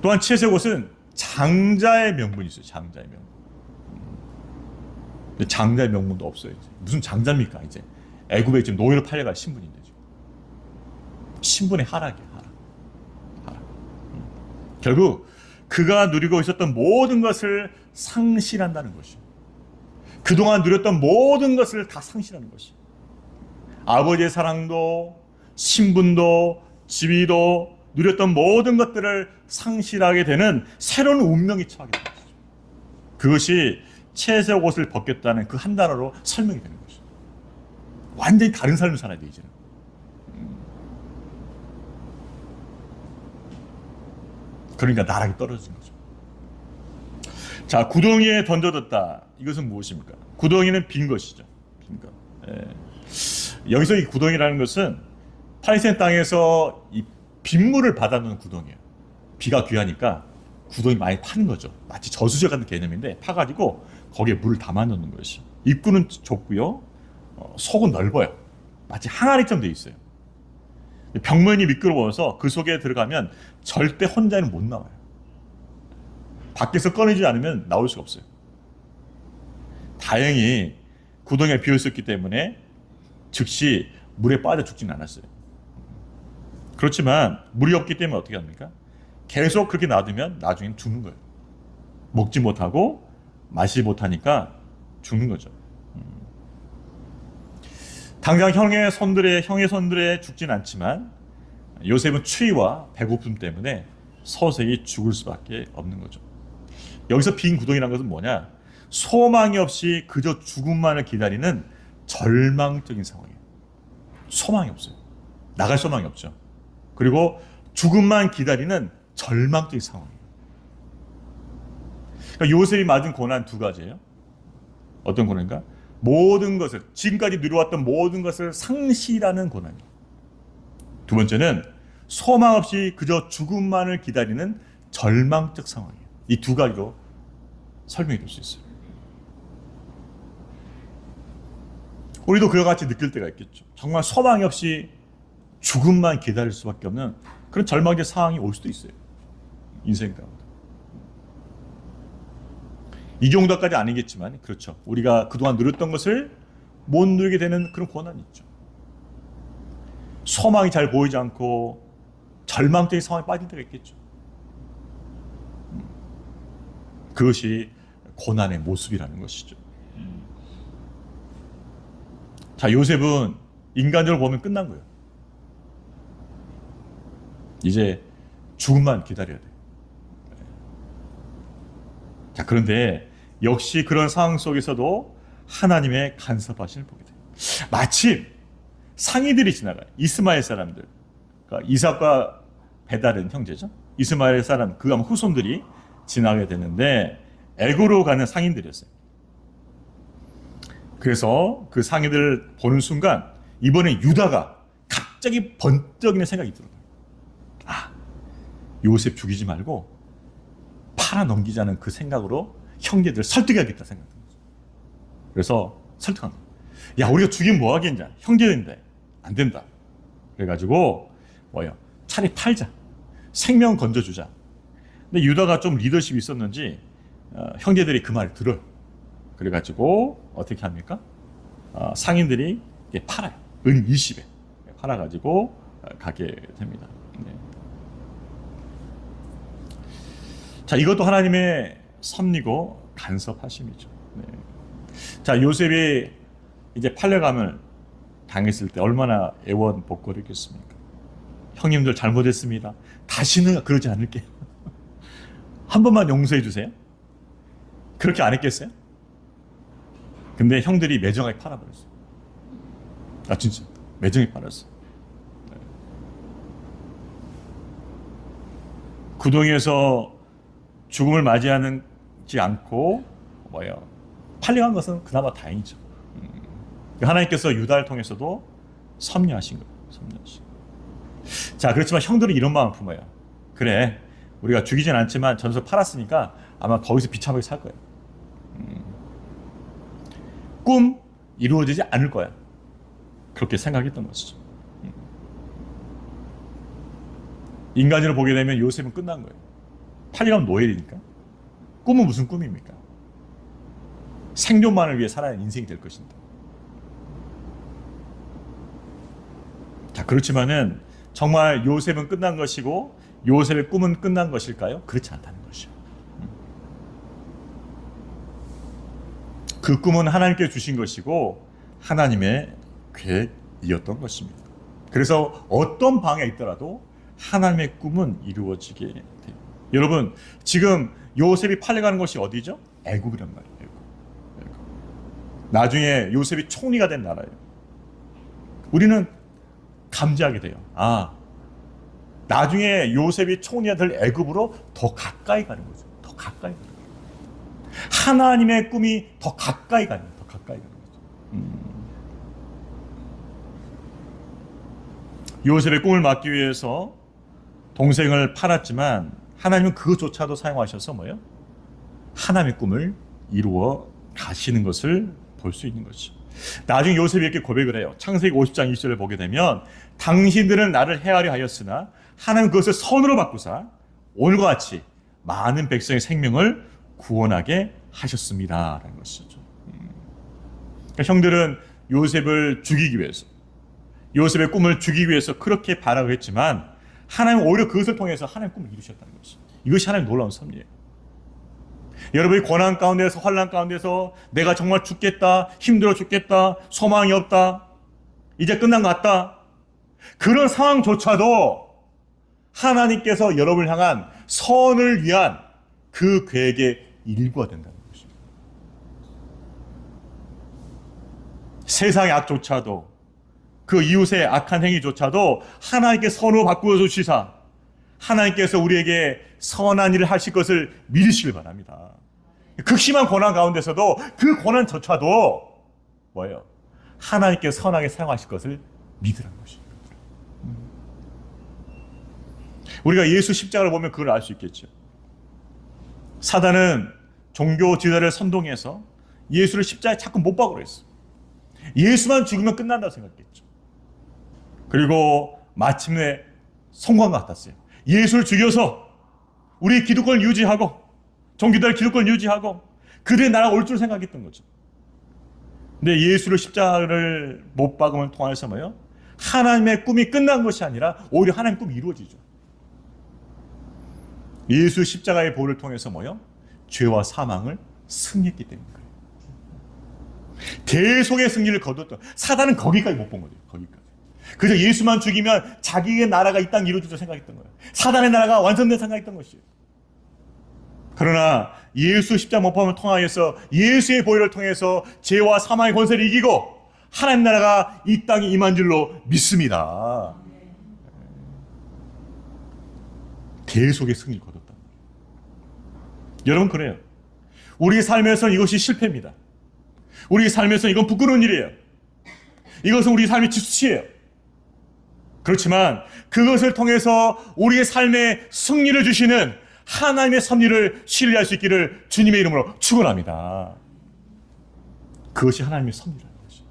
또한 채색옷은 장자의 명분이 있어요. 장자의 명분. 장자의 명분도 없어요. 이제. 무슨 장자입니까? 이제 애굽에 지금 노예로 팔려갈 신분인데 지금. 신분의 하락이에요. 하락. 결국 그가 누리고 있었던 모든 것을 상실한다는 것이에요. 그동안 누렸던 모든 것을 다 상실하는 것이에요. 아버지의 사랑도 신분도 지위도 누렸던 모든 것들을 상실하게 되는 새로운 운명이 처하게 되는 것이죠. 그것이 채색 옷을 벗겼다는 그 한 단어로 설명이 되는 것이죠. 완전히 다른 삶을 살아야 돼 이제는. 그러니까 나락에 떨어진 거죠. 자, 구덩이에 던져졌다. 이것은 무엇입니까? 구덩이는 빈 것이죠. 빈 것. 여기서 이 구덩이라는 것은 팔레스타인 땅에서 이 빗물을 받아놓는 구덩이에요. 비가 귀하니까 구덩이 많이 파는 거죠. 마치 저수지 같은 개념인데 파가지고 거기에 물을 담아놓는 것이. 입구는 좁고요. 속은 넓어요. 마치 항아리처럼 되어 있어요. 벽면이 미끄러워서 그 속에 들어가면 절대 혼자는 못 나와요. 밖에서 꺼내지 않으면 나올 수가 없어요. 다행히 구덩이가 비어있었기 때문에 즉시 물에 빠져 죽지는 않았어요. 그렇지만 물이 없기 때문에 어떻게 합니까? 계속 그렇게 놔두면 나중엔 죽는 거예요. 먹지 못하고 마시지 못하니까 죽는 거죠. 당장 형의 손들에 죽진 않지만 요셉은 추위와 배고픔 때문에 서서히 죽을 수밖에 없는 거죠. 여기서 빈 구덩이라는 것은 뭐냐? 소망이 없이 그저 죽음만을 기다리는 절망적인 상황이에요. 소망이 없어요. 나갈 소망이 없죠. 그리고 죽음만 기다리는 절망적인 상황이에요. 그러니까 요셉이 맞은 고난 두 가지예요. 어떤 고난인가? 모든 것을, 지금까지 누려왔던 모든 것을 상실하는 고난이에요. 두 번째는 소망 없이 그저 죽음만을 기다리는 절망적 상황이에요. 이 두 가지로 설명이 될 수 있어요. 우리도 그와 같이 느낄 때가 있겠죠. 정말 소망이 없이 죽음만 기다릴 수밖에 없는 그런 절망적 상황이 올 수도 있어요. 인생 가운데. 이 정도까지 아니겠지만 그렇죠. 우리가 그동안 누렸던 것을 못 누리게 되는 그런 고난이 있죠. 소망이 잘 보이지 않고 절망적인 상황에 빠질 때가 있겠죠. 그것이 고난의 모습이라는 것이죠. 자, 요셉은 인간적으로 보면 끝난 거예요. 이제 죽음만 기다려야 돼요. 자, 그런데 역시 그런 상황 속에서도 하나님의 간섭하심을 보게 돼요. 마침 상이들이 지나가요. 이스마엘 사람들. 그러니까 이삭과 베달은 형제죠. 이스마엘 사람, 그 아마 후손들이 지나게 되는데 애고로 가는 상인들이었어요. 그래서 그 상인들을 보는 순간 이번에 유다가 갑자기 번쩍이는 생각이 들어요. 아, 요셉 죽이지 말고 팔아 넘기자는 그 생각으로 형제들을 설득해야겠다 생각합니다. 그래서 설득합니다. 야, 우리가 죽이면 뭐 하겠냐? 형제인데 안 된다. 그래가지고 뭐요? 차라리 팔자. 생명 건져주자. 근데 유다가 좀 리더십이 있었는지 형제들이 그 말을 들어요. 그래가지고 어떻게 합니까? 상인들이 팔아요. 은 20에 팔아가지고 가게 됩니다. 네. 자, 이것도 하나님의 섭리고 간섭하심이죠. 네. 자, 요셉이 이제 팔려감을 당했을 때 얼마나 애원복걸했겠습니까? 형님들 잘못했습니다. 다시는 그러지 않을게요. 한 번만 용서해 주세요. 그렇게 안 했겠어요? 근데 형들이 매정하게 팔아버렸어요. 아, 진짜 매정하게 팔았어. 네. 구덩이에서 죽음을 맞이하지 않고 팔려간 것은 그나마 다행이죠. 하나님께서 유다를 통해서도 섭리하신 거예요. 섭리하신. 자, 그렇지만 형들은 이런 마음을 품어요. 그래, 우리가 죽이진 않지만 전서 팔았으니까 아마 거기서 비참하게 살 거야. 꿈 이루어지지 않을 거야. 그렇게 생각했던 것이죠. 인간으로 보게 되면 요셉은 끝난 거예요. 팔려가면 노예니까. 꿈은 무슨 꿈입니까? 생존만을 위해 살아야 하는 인생이 될 것인데. 자, 그렇지만은 정말 요셉은 끝난 것이고 요셉의 꿈은 끝난 것일까요? 그렇지 않다는 것이요. 그 꿈은 하나님께 주신 것이고 하나님의 계획이었던 것입니다. 그래서 어떤 방에 있더라도 하나님의 꿈은 이루어지게 돼요. 여러분, 지금 요셉이 팔려가는 것이 어디죠? 애굽이란 말이에요. 애굽. 나중에 요셉이 총리가 된 나라예요. 우리는 감지하게 돼요. 아, 나중에 요셉이 총리가 될 애굽으로 더 가까이 가는 거죠. 더 가까이 가는 거죠. 하나님의 꿈이 더 가까이 가는 거죠. 더 가까이 가는 거죠. 요셉의 꿈을 막기 위해서 동생을 팔았지만 하나님은 그것조차도 사용하셔서 하나님의 꿈을 이루어 가시는 것을 볼 수 있는 것이죠. 나중에 요셉이 이렇게 고백을 해요. 창세기 50장 20절을 보게 되면 당신들은 나를 해하려 하였으나 하나님은 그것을 선으로 바꾸사 오늘과 같이 많은 백성의 생명을 구원하게 하셨습니다. 라는 것이죠. 그러니까 형들은 요셉을 죽이기 위해서, 요셉의 꿈을 죽이기 위해서 그렇게 발악을 했지만 하나님은 오히려 그것을 통해서 하나님의 꿈을 이루셨다는 것이죠. 이것이 하나님의 놀라운 섭리예요. 여러분이 고난 가운데서, 환난 가운데서 내가 정말 죽겠다, 힘들어 죽겠다, 소망이 없다, 이제 끝난 것 같다, 그런 상황조차도 하나님께서 여러분을 향한 선을 위한 그 계획의 일부가 된다는 것입니다. 세상의 악조차도, 그 이웃의 악한 행위조차도 하나님께 선으로 바꾸어 주시사 하나님께서 우리에게 선한 일을 하실 것을 믿으시길 바랍니다. 극심한 고난 가운데서도 그 고난조차도 하나님께 선하게 사용하실 것을 믿으라는 것입니다. 우리가 예수 십자가를 보면 그걸 알 수 있겠죠. 사단은 종교 지도자를 선동해서 예수를 십자가에 자꾸 못 박으려 했어. 예수만 죽으면 끝난다고 생각했죠. 그리고 마침내 성공한 것 같았어요. 예수를 죽여서 우리 기득권을 유지하고 종교들 기득권을 유지하고 그들의 나라가 올 줄 생각했던 거죠. 근데 예수를 십자가를 못 박음을 통해서 하나님의 꿈이 끝난 것이 아니라 오히려 하나님의 꿈이 이루어지죠. 예수 십자가의 보혈을 통해서 죄와 사망을 승리했기 때문이에요. 대속의 승리를 거뒀던, 사단은 거기까지 못 본 거죠. 거기까지. 그래서 예수만 죽이면 자기의 나라가 이 땅에 이루어질 생각했던 거예요. 사단의 나라가 완성된 생각했던 것이에요. 그러나 예수 십자가 못 박음을 통하여서 예수의 보혈을 통해서 죄와 사망의 권세를 이기고 하나님 나라가 이 땅에 임한 줄로 믿습니다. 대속의 승리를 거뒀단 말이에요. 여러분, 그래요. 우리 삶에서 이것이 실패입니다. 우리 삶에서 이건 부끄러운 일이에요. 이것은 우리 삶의 지수치예요. 그렇지만 그것을 통해서 우리의 삶에 승리를 주시는 하나님의 섭리를 신뢰할 수 있기를 주님의 이름으로 축원합니다. 그것이 하나님의 섭리라는 것이죠.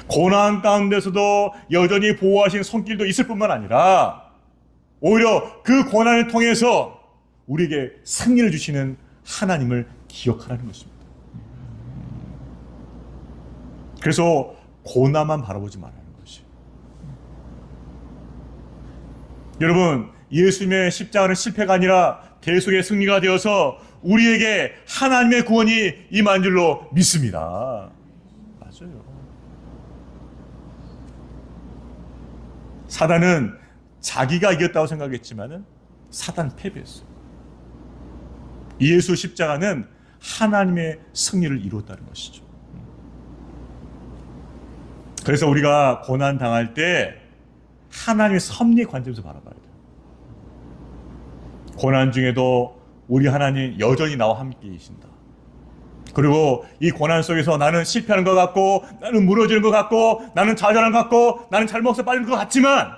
고난 가운데서도 여전히 보호하시는 손길도 있을 뿐만 아니라 오히려 그 고난을 통해서 우리에게 승리를 주시는 하나님을 기억하라는 것입니다. 그래서 고난만 바라보지 말라는 것이. 여러분, 예수님의 십자가는 실패가 아니라 계속의 승리가 되어서 우리에게 하나님의 구원이 임한 줄로 믿습니다. 맞아요. 사단은 자기가 이겼다고 생각했지만은 사단 패배했어요. 예수 십자가는 하나님의 승리를 이루었다는 것이죠. 그래서 우리가 고난 당할 때 하나님의 섭리의 관점에서 바라봐야 돼요. 고난 중에도 우리 하나님 여전히 나와 함께 계신다. 그리고 이 고난 속에서 나는 실패하는 것 같고, 나는 무너지는 것 같고, 나는 좌절하는 것 같고, 나는 잘못해서 빠지는 것 같지만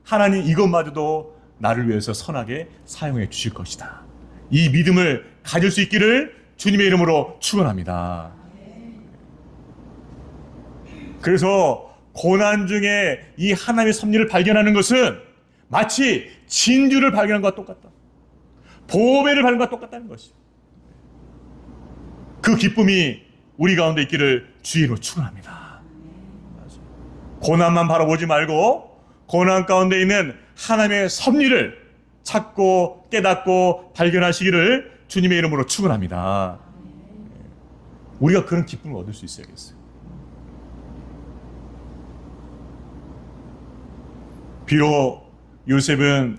하나님 이것마저도 나를 위해서 선하게 사용해 주실 것이다. 이 믿음을 가질 수 있기를 주님의 이름으로 축원합니다. 그래서 고난 중에 이 하나님의 섭리를 발견하는 것은 마치 진주를 발견한 것과 똑같다. 보배를 발견한 것과 똑같다는 것이죠. 그 기쁨이 우리 가운데 있기를 주의 이름으로 축원합니다. 고난만 바라보지 말고 고난 가운데 있는 하나님의 섭리를 찾고 깨닫고 발견하시기를 주님의 이름으로 축원합니다. 우리가 그런 기쁨을 얻을 수 있어야겠어요. 비록 요셉은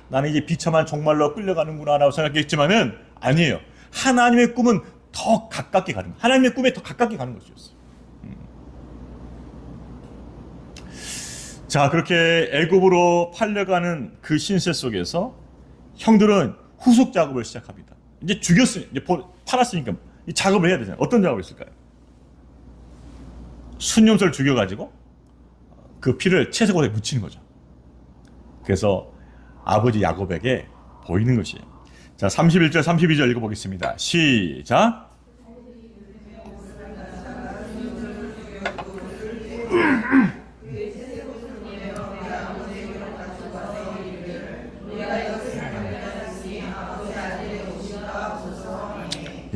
나는 이제 비참한 종말로 끌려가는구나 라고 생각했지만은 아니에요. 하나님의 꿈은 더 가깝게 가는 거예요. 하나님의 꿈에 더 가깝게 가는 것이었어요. 자, 그렇게 애굽으로 팔려가는 그 신세 속에서 형들은 후속 작업을 시작합니다. 이제 죽였으니까, 이제 팔았으니까 이 작업을 해야 되잖아요. 어떤 작업을 했을까요? 순념소를 죽여가지고 그 피를 채색옷에 묻히는 거죠. 그래서 아버지 야곱에게 보이는 것이에요. 자, 31절 32절 읽어보겠습니다. 시작.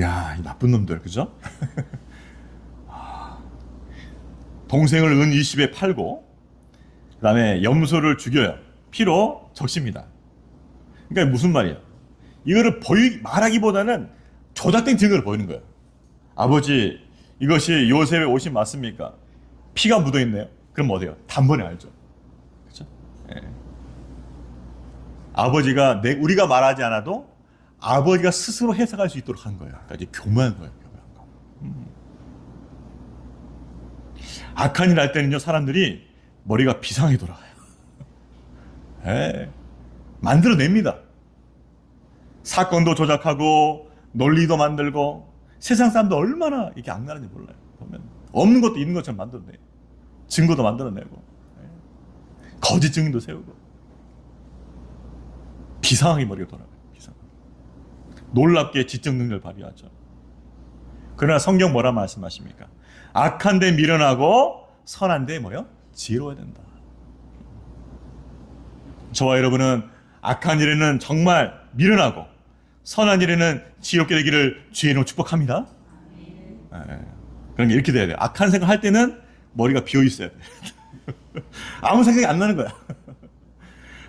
야, 이 나쁜 놈들, 그죠? 동생을 은 20에 팔고 그 다음에 염소를 죽여요. 피로 적십니다. 그러니까 무슨 말이야? 이거를 말하기보다는 조작된 증거를 보이는 거예요. 아버지, 이것이 요셉의 옷이 맞습니까? 피가 묻어있네요. 그럼 어때요? 단번에 알죠. 그렇죠? 예. 아버지가 우리가 말하지 않아도 아버지가 스스로 해석할 수 있도록 한 거예요. 그러니까 이제 교묘한 거예요. 교묘한 거. 악한 일 할 때는요, 사람들이 머리가 비상하게 돌아가요. 만들어냅니다. 사건도 조작하고 논리도 만들고 세상 사람도 얼마나 이렇게 악랄한지 몰라요. 보면 없는 것도 있는 것처럼 만들어내요. 증거도 만들어내고 거짓 증인도 세우고 비상하게 머리가 돌아가요. 비상하게. 놀랍게 지적 능력을 발휘하죠. 그러나 성경 뭐라 말씀하십니까? 악한 데 미련하고 선한 데 뭐요? 지혜로워야 된다. 저와 여러분은 악한 일에는 정말 미련하고 선한 일에는 지혜롭게 되기를 주의 이름으로 축복합니다. 그러니까 이렇게 돼야 돼요. 악한 생각 할 때는 머리가 비어 있어야 돼. 아무 생각이 안 나는 거야.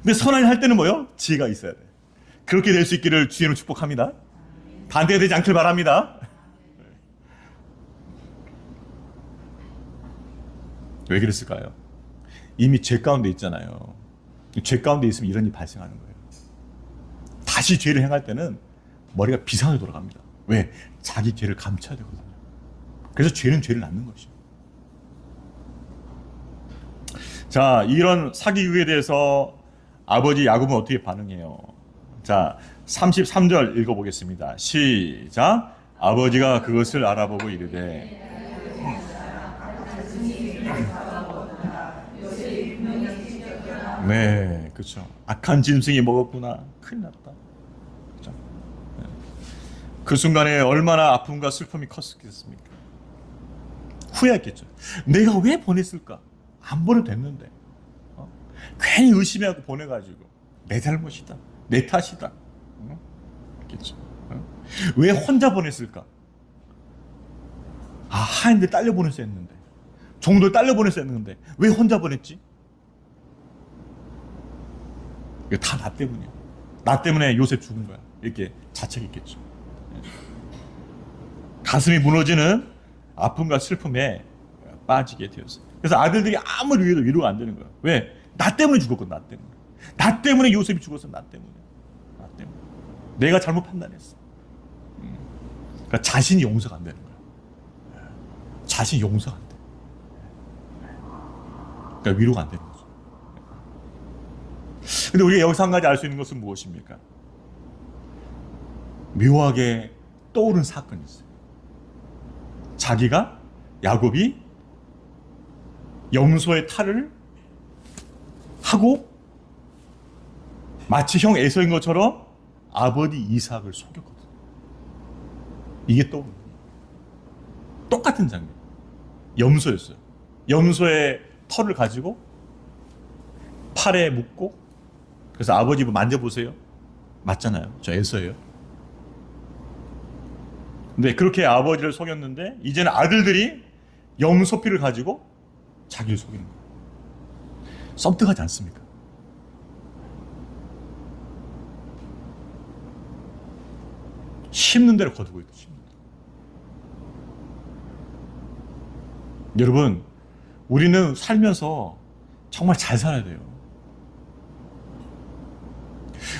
근데 선한 일 할 때는 뭐요? 지혜가 있어야 돼. 그렇게 될 수 있기를 주의 이름으로 축복합니다. 반대가 되지 않길 바랍니다. 왜 그랬을까요? 이미 죄 가운데 있잖아요. 죄 가운데 있으면 이런 일이 발생하는 거예요. 다시 죄를 행할 때는 머리가 비상하게 돌아갑니다. 왜? 자기 죄를 감춰야 되거든요. 그래서 죄는 죄를 낳는 것이죠. 자, 이런 사기극에 대해서 아버지 야곱은 어떻게 반응해요? 자, 33절 읽어보겠습니다. 시작. 아버지가 그것을 알아보고 이르되 네, 그렇죠. 악한 짐승이 먹었구나. 큰일 났다. 그렇죠? 그 순간에 얼마나 아픔과 슬픔이 컸겠습니까? 후회했겠죠. 내가 왜 보냈을까? 안 보내도 됐는데. 괜히 의심해갖고 보내가지고 내 잘못이다, 내 탓이다. 그렇겠죠. 왜 혼자 보냈을까? 하인들 딸려 보냈어야 했는데, 종들 딸려 보냈어야 했는데 왜 혼자 보냈지? 이거 다 나 때문이야. 나 때문에 요셉 죽은 거야. 이렇게 자책했겠죠. 가슴이 무너지는 아픔과 슬픔에 빠지게 되었어요. 그래서 아들들이 아무리 위해도 위로가 안 되는 거야. 왜? 나 때문에 죽었거든. 나 때문에. 나 때문에 요셉이 죽었어. 나 때문에. 나 때문에. 내가 잘못 판단했어. 그러니까 자신이 용서가 안 되는 거야. 자신이 용서가 안 돼. 그러니까 위로가 안 되는 거죠. 근데 우리가 여기서 한 가지 알 수 있는 것은 무엇입니까? 묘하게 떠오른 사건이 있어요. 자기가, 야곱이 염소의 탈을 하고 마치 형 에서인 것처럼 아버지 이삭을 속였거든. 이게 떠오르는 거예요. 똑같은 장면. 염소였어요. 염소의 털을 가지고 팔에 묶고, 그래서 아버지 만져보세요. 맞잖아요. 저 에서예요. 근데 그렇게 아버지를 속였는데 이제는 아들들이 염소피를 가지고 자기를 속이는 거예요. 썸뜩하지 않습니까? 심는 대로 거두고 있다. 심는 대로. 여러분, 우리는 살면서 정말 잘 살아야 돼요.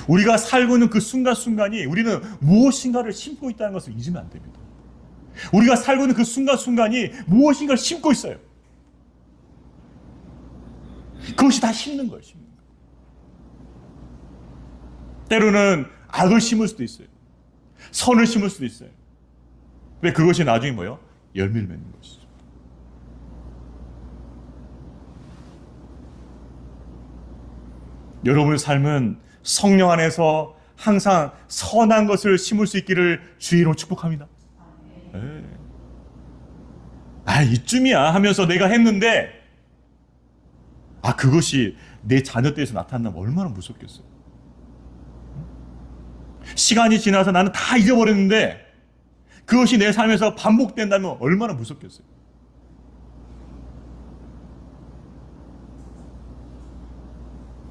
우리가 살고 있는 그 순간순간이 우리는 무엇인가를 심고 있다는 것을 잊으면 안 됩니다. 우리가 살고 있는 그 순간순간이 무엇인가를 심고 있어요. 그것이 다 심는 거예요. 심는 거. 때로는 악을 심을 수도 있어요. 선을 심을 수도 있어요. 근데 그것이 나중에 뭐예요? 열매를 맺는 것이죠. 여러분의 삶은 성령 안에서 항상 선한 것을 심을 수 있기를 주의로 축복합니다. 네. 이쯤이야 하면서 내가 했는데 그것이 내 자녀때에서 나타나면 얼마나 무섭겠어요. 시간이 지나서 나는 다 잊어버렸는데 그것이 내 삶에서 반복된다면 얼마나 무섭겠어요.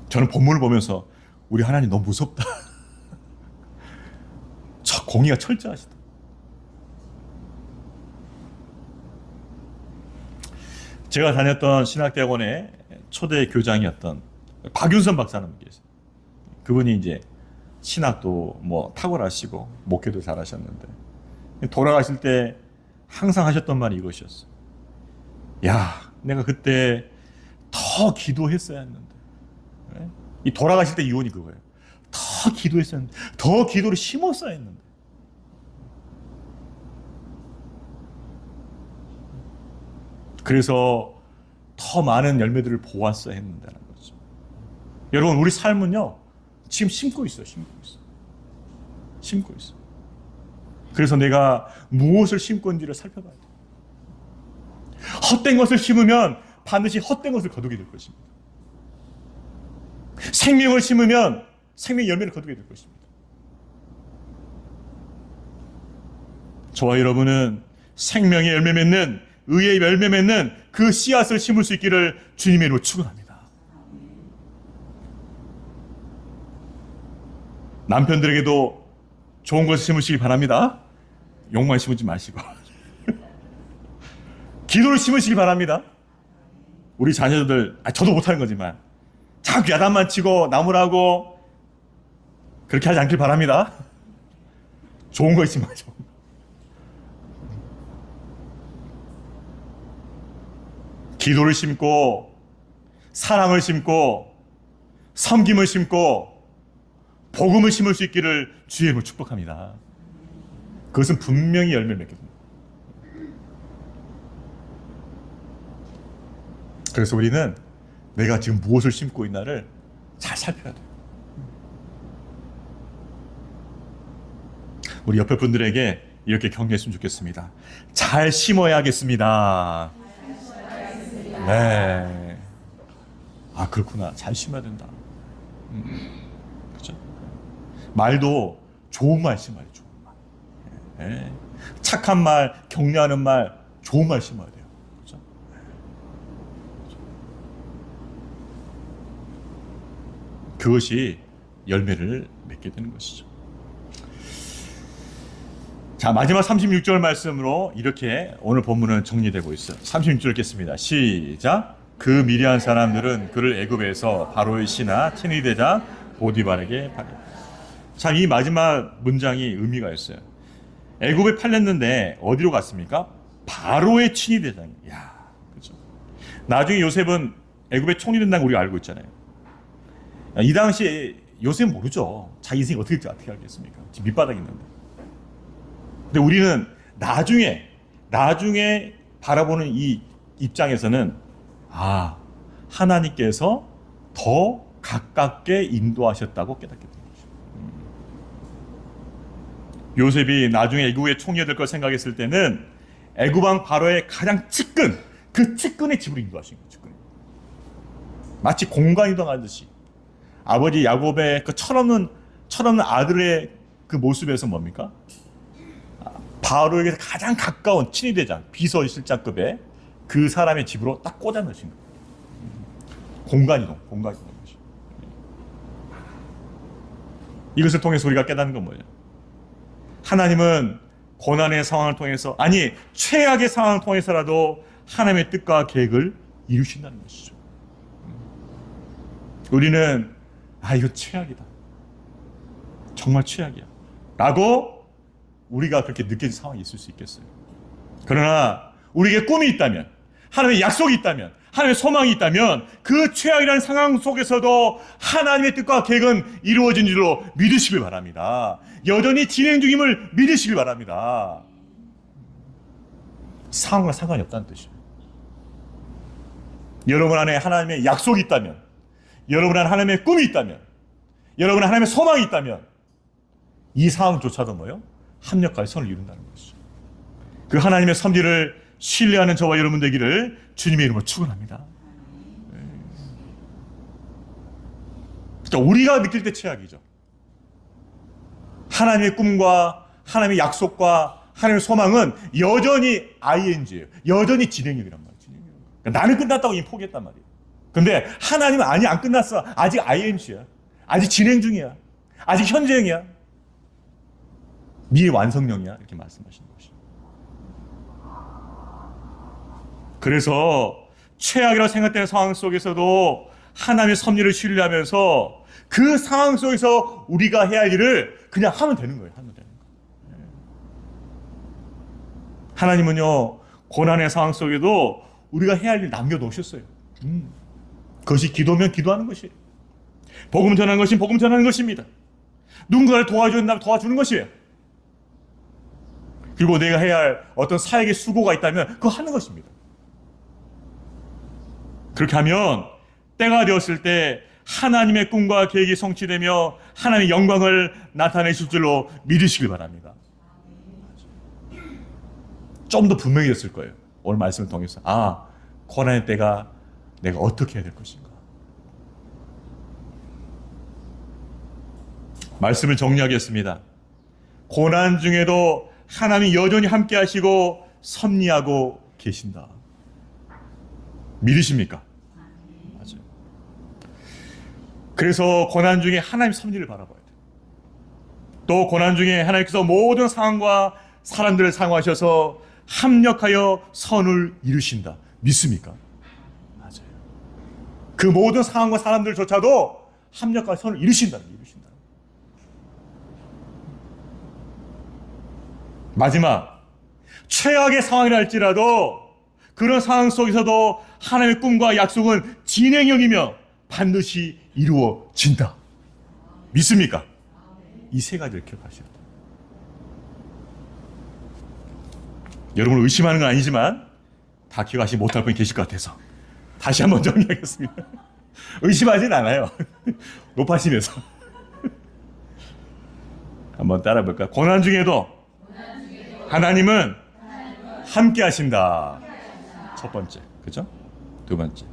저는 본문을 보면서 우리 하나님 너무 무섭다. 저 공의가 철저하시다. 제가 다녔던 신학대학원의 초대 교장이었던 박윤선 박사님 계세요. 그분이 이제 신학도 탁월하시고 목회도 잘하셨는데 돌아가실 때 항상 하셨던 말이 이것이었어요. 내가 그때 더 기도했어야 했는데. 이 돌아가실 때 이혼이 그거예요. 더 기도했어야 했는데, 더 기도를 심었어야 했는데. 그래서 더 많은 열매들을 보았어야 했는다는 거죠. 여러분, 우리 삶은요 지금 심고 있어요. 심고 있어요. 그래서 내가 무엇을 심고 있는지를 살펴봐야 돼요. 헛된 것을 심으면 반드시 헛된 것을 거두게 될 것입니다. 생명을 심으면 생명 열매를 거두게 될 것입니다. 저와 여러분은 생명의 열매 맺는, 의의 열매 맺는 그 씨앗을 심을 수 있기를 주님의 이름으로 축원합니다. 남편들에게도 좋은 것을 심으시기 바랍니다. 욕만 심지 마시고 기도를 심으시기 바랍니다. 우리 자녀들, 저도 못하는 거지만 자꾸 야단만 치고 나무라고 그렇게 하지 않길 바랍니다. 좋은 거 심어야죠. 기도를 심고 사랑을 심고 섬김을 심고 복음을 심을 수 있기를 주의 이름으로 축복합니다. 그것은 분명히 열매를 맺게 됩니다. 그래서 우리는 내가 지금 무엇을 심고 있나를 잘 살펴야 돼요. 우리 옆에 분들에게 이렇게 격려했으면 좋겠습니다. 잘 심어야겠습니다. 네. 아, 그렇구나. 잘 심어야 된다. 그죠? 말도 좋은 말 심어야 돼요. 좋은 말. 네. 착한 말, 격려하는 말, 좋은 말 심어야 돼요. 그죠? 그것이 열매를 맺게 되는 것이죠. 자, 마지막 36절 말씀으로 이렇게 오늘 본문은 정리되고 있어요. 36절 읽겠습니다. 시작. 그 미리한 사람들은 그를 애굽에서 바로의 신하 친히 되자 보디발에게 팔려. 참, 이 마지막 문장이 의미가 있어요. 애굽에 팔렸는데 어디로 갔습니까? 바로의 친위 대장. 야, 그죠? 나중에 요셉은 애굽의 총리 된다는 거 우리가 알고 있잖아요. 이 당시에 요셉은 모르죠. 자기 인생이 어떻게 될지 어떻게 알겠습니까? 지금 밑바닥에 있는데. 근데 우리는 나중에 바라보는 이 입장에서는 하나님께서 더 가깝게 인도하셨다고 깨닫게 됩니다. 요셉이 나중에 애굽의 총리가 될 걸 생각했을 때는 애굽 왕 바로의 가장 측근, 그 측근의 집으로 인도하신 거죠. 측근. 마치 공간 이동하듯이 아버지 야곱의 그 철없는 아들의 그 모습에서 뭡니까? 바로에게서 가장 가까운 친위대장, 비서실장급의 그 사람의 집으로 딱 꽂아 넣으신 거예요. 공간 이동 것이. 이것을 통해서 우리가 깨닫는 건 뭐예요? 하나님은 고난의 상황을 통해서, 아니 최악의 상황을 통해서라도 하나님의 뜻과 계획을 이루신다는 것이죠. 우리는 이거 최악이다, 정말 최악이야 라고 우리가 그렇게 느껴진 상황이 있을 수 있겠어요. 그러나 우리에게 꿈이 있다면, 하나님의 약속이 있다면, 하나님의 소망이 있다면 그 최악이라는 상황 속에서도 하나님의 뜻과 계획은 이루어진 줄로 믿으시길 바랍니다. 여전히 진행 중임을 믿으시길 바랍니다. 상황과 상관이 없다는 뜻이에요. 여러분 안에 하나님의 약속이 있다면, 여러분 안에 하나님의 꿈이 있다면, 여러분 안에 하나님의 소망이 있다면 이 상황조차도 뭐요? 합력할 선을 이룬다는 것이죠. 그 하나님의 섭리를 신뢰하는 저와 여러분 되기를 주님의 이름으로 축원합니다. 그러니까 우리가 느낄 때 최악이죠. 하나님의 꿈과 하나님의 약속과 하나님의 소망은 여전히 ing예요. 여전히 진행형이란 말이에요. 그러니까 나는 끝났다고 이미 포기했단 말이에요. 근데 하나님은 아니, 안 끝났어. 아직 ing야. 아직 진행 중이야. 아직 현재형이야. 미래 완성형이야. 이렇게 말씀하시는 것이죠. 그래서 최악이라고 생각되는 상황 속에서도 하나님의 섭리를 신뢰하면서 그 상황 속에서 우리가 해야 할 일을 그냥 하면 되는 거예요. 하면 되는 거예요. 하나님은요, 고난의 상황 속에도 우리가 해야 할 일 남겨놓으셨어요. 그것이 기도면 기도하는 것이에요. 복음 전하는 것이면 복음 전하는 것입니다. 누군가를 도와주는 것이에요. 그리고 내가 해야 할 어떤 사역의 수고가 있다면 그거 하는 것입니다. 그렇게 하면 때가 되었을 때 하나님의 꿈과 계획이 성취되며 하나님의 영광을 나타내실 줄로 믿으시길 바랍니다. 좀 더 분명해졌을 거예요. 오늘 말씀을 통해서 고난의 때가 내가 어떻게 해야 될 것인가. 말씀을 정리하겠습니다. 고난 중에도 하나님이 여전히 함께 하시고 섭리하고 계신다. 믿으십니까? 맞아요. 그래서 고난 중에 하나님 섭리를 바라봐야 돼요. 또 고난 중에 하나님께서 모든 상황과 사람들을 사용하셔서 합력하여 선을 이루신다. 믿습니까? 맞아요. 그 모든 상황과 사람들조차도 합력하여 선을 이루신다. 마지막, 최악의 상황이라 할지라도 그런 상황 속에서도 하나님의 꿈과 약속은 진행형이며 반드시 이루어진다. 믿습니까? 이 세 가지를 기억하셔야 돼요. 여러분을 의심하는 건 아니지만 다 기억하시지 못할 분이 계실 것 같아서 다시 한번 정리하겠습니다. 의심하진 않아요. 높아지면서. 한번 따라 볼까요? 고난 중에도 하나님은 함께 하신다. 첫 번째. 그죠? 두 번째,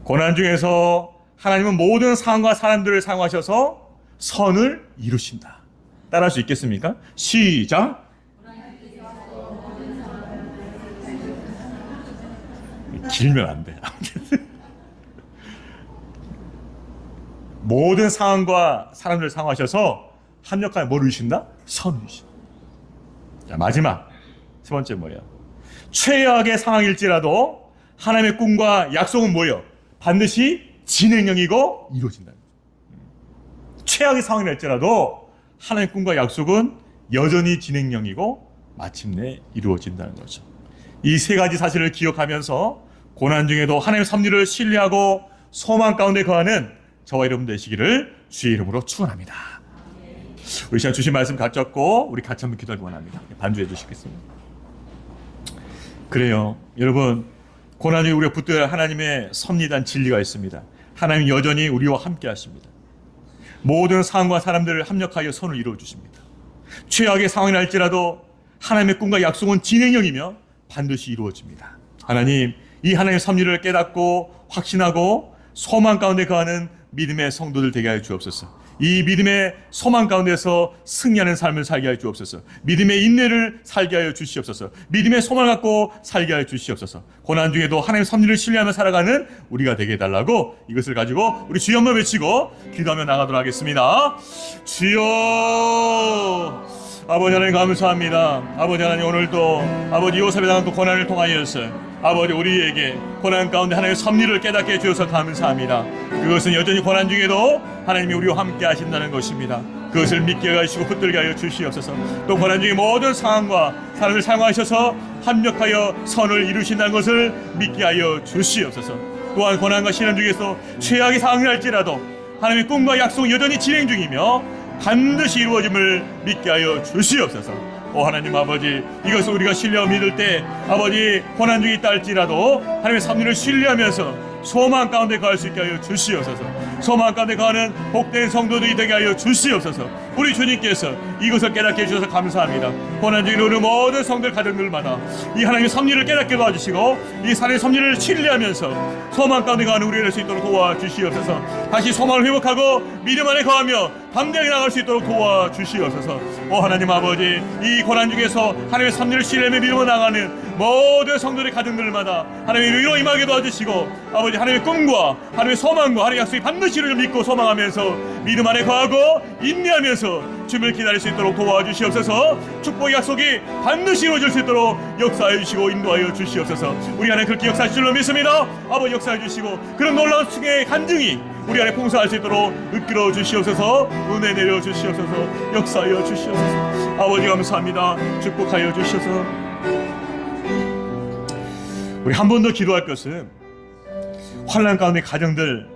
고난 중에서 하나님은 모든 상황과 사람들을 사용하셔서 선을 이루신다. 따라할 수 있겠습니까? 시작. 길면 안 돼. 모든 상황과 사람들을 사용하셔서 합력하여 뭘 이루신다? 선을 이루신다. 자, 마지막 세 번째 뭐예요? 최악의 상황일지라도 하나님의 꿈과 약속은 뭐예요? 반드시 진행형이고 이루어진다는 거죠. 최악의 상황일지라도 하나님의 꿈과 약속은 여전히 진행형이고 마침내 이루어진다는 거죠. 이 세 가지 사실을 기억하면서 고난 중에도 하나님의 섭리를 신뢰하고 소망 가운데 거하는 저와 여러분 되시기를 주의 이름으로 축원합니다. 우리 시간 주신 말씀 같이 잡고 우리 같이 한번 기도하기 원합니다. 반주해 주시겠습니다. 그래요, 여러분, 고난 중에 우리가 붙들어야 하나님의 섭리단 진리가 있습니다. 하나님 여전히 우리와 함께 하십니다. 모든 상황과 사람들을 합력하여 선을 이루어 주십니다. 최악의 상황이 날지라도 하나님의 꿈과 약속은 진행형이며 반드시 이루어집니다. 하나님, 이 하나님의 섭리를 깨닫고 확신하고 소망 가운데 거하는 믿음의 성도들 되게 하여 주옵소서. 이 믿음의 소망 가운데서 승리하는 삶을 살게 하여 주옵소서. 믿음의 인내를 살게 하여 주시옵소서. 믿음의 소망을 갖고 살게 하여 주시옵소서. 고난 중에도 하나님의 섭리를 신뢰하며 살아가는 우리가 되게 해달라고 이것을 가지고 우리 주여 한번 외치고 기도하며 나가도록 하겠습니다. 주여, 아버지 하나님 감사합니다. 아버지 하나님, 오늘도 아버지 요셉에 당한 또 고난을 통하여서 아버지 우리에게 고난 가운데 하나님의 섭리를 깨닫게 해주셔서 감사합니다. 그것은 여전히 고난 중에도 하나님이 우리와 함께 하신다는 것입니다. 그것을 믿게 하시고 붙들게 하여 주시옵소서. 또 고난 중에 모든 상황과 사람을 사용하셔서 합력하여 선을 이루신다는 것을 믿게 하여 주시옵소서. 또한 고난과 시련 중에서 최악의 상황이 날지라도 하나님의 꿈과 약속은 여전히 진행 중이며 반드시 이루어짐을 믿게 하여 주시옵소서. 오 하나님 아버지, 이것을 우리가 신뢰하고 믿을 때 아버지 고난 중에 있다 할지라도 하나님의 섭리를 신뢰하면서 소망 가운데 거할 수 있게 하여 주시옵소서. 소망 가운데 거하는 복된 성도들이 되게 하여 주시옵소서. 우리 주님께서 이것을 깨닫게 해주셔서 감사합니다. 고난 중에 우리 모든 성들 가정들마다 이 하나님의 섭리를 깨닫게 도와주시고 이 하나님의 섭리를 신뢰하면서 소망 가운데 거하는 우리가 될 수 있도록 도와주시옵소서. 다시 소망을 회복하고 믿음 안에 거하며 담대하게 나갈 수 있도록 도와주시옵소서. 오 하나님 아버지, 이 고난 중에서 하나님의 섭리를 신뢰하며 믿음으로 나가는 모든 성도의 가정들마다 하나님의 위로 임하게 도와주시고 아버지 하나님의 꿈과 하나님의 소망과 하나님의 약속이 반드시 이루어질 믿고 소망하면서 믿음 안에 거하고 인내하면서 주님을 기다릴 수 있도록 도와주시옵소서. 축복의 약속이 반드시 이루어질 수 있도록 역사해 주시고 인도하여 주시옵소서. 우리 안에 그렇게 역사하실 줄로 믿습니다. 아버지 역사해 주시고 그런 놀라운 승의 간증이 우리 안에 봉사할 수 있도록 이끌어 주시옵소서. 은혜 내려 주시옵소서. 역사하여 주시옵소서. 아버지 감사합니다. 축복하여 주시옵소서. 우리 한 번 더 기도할 것은 환난 가운데 가정들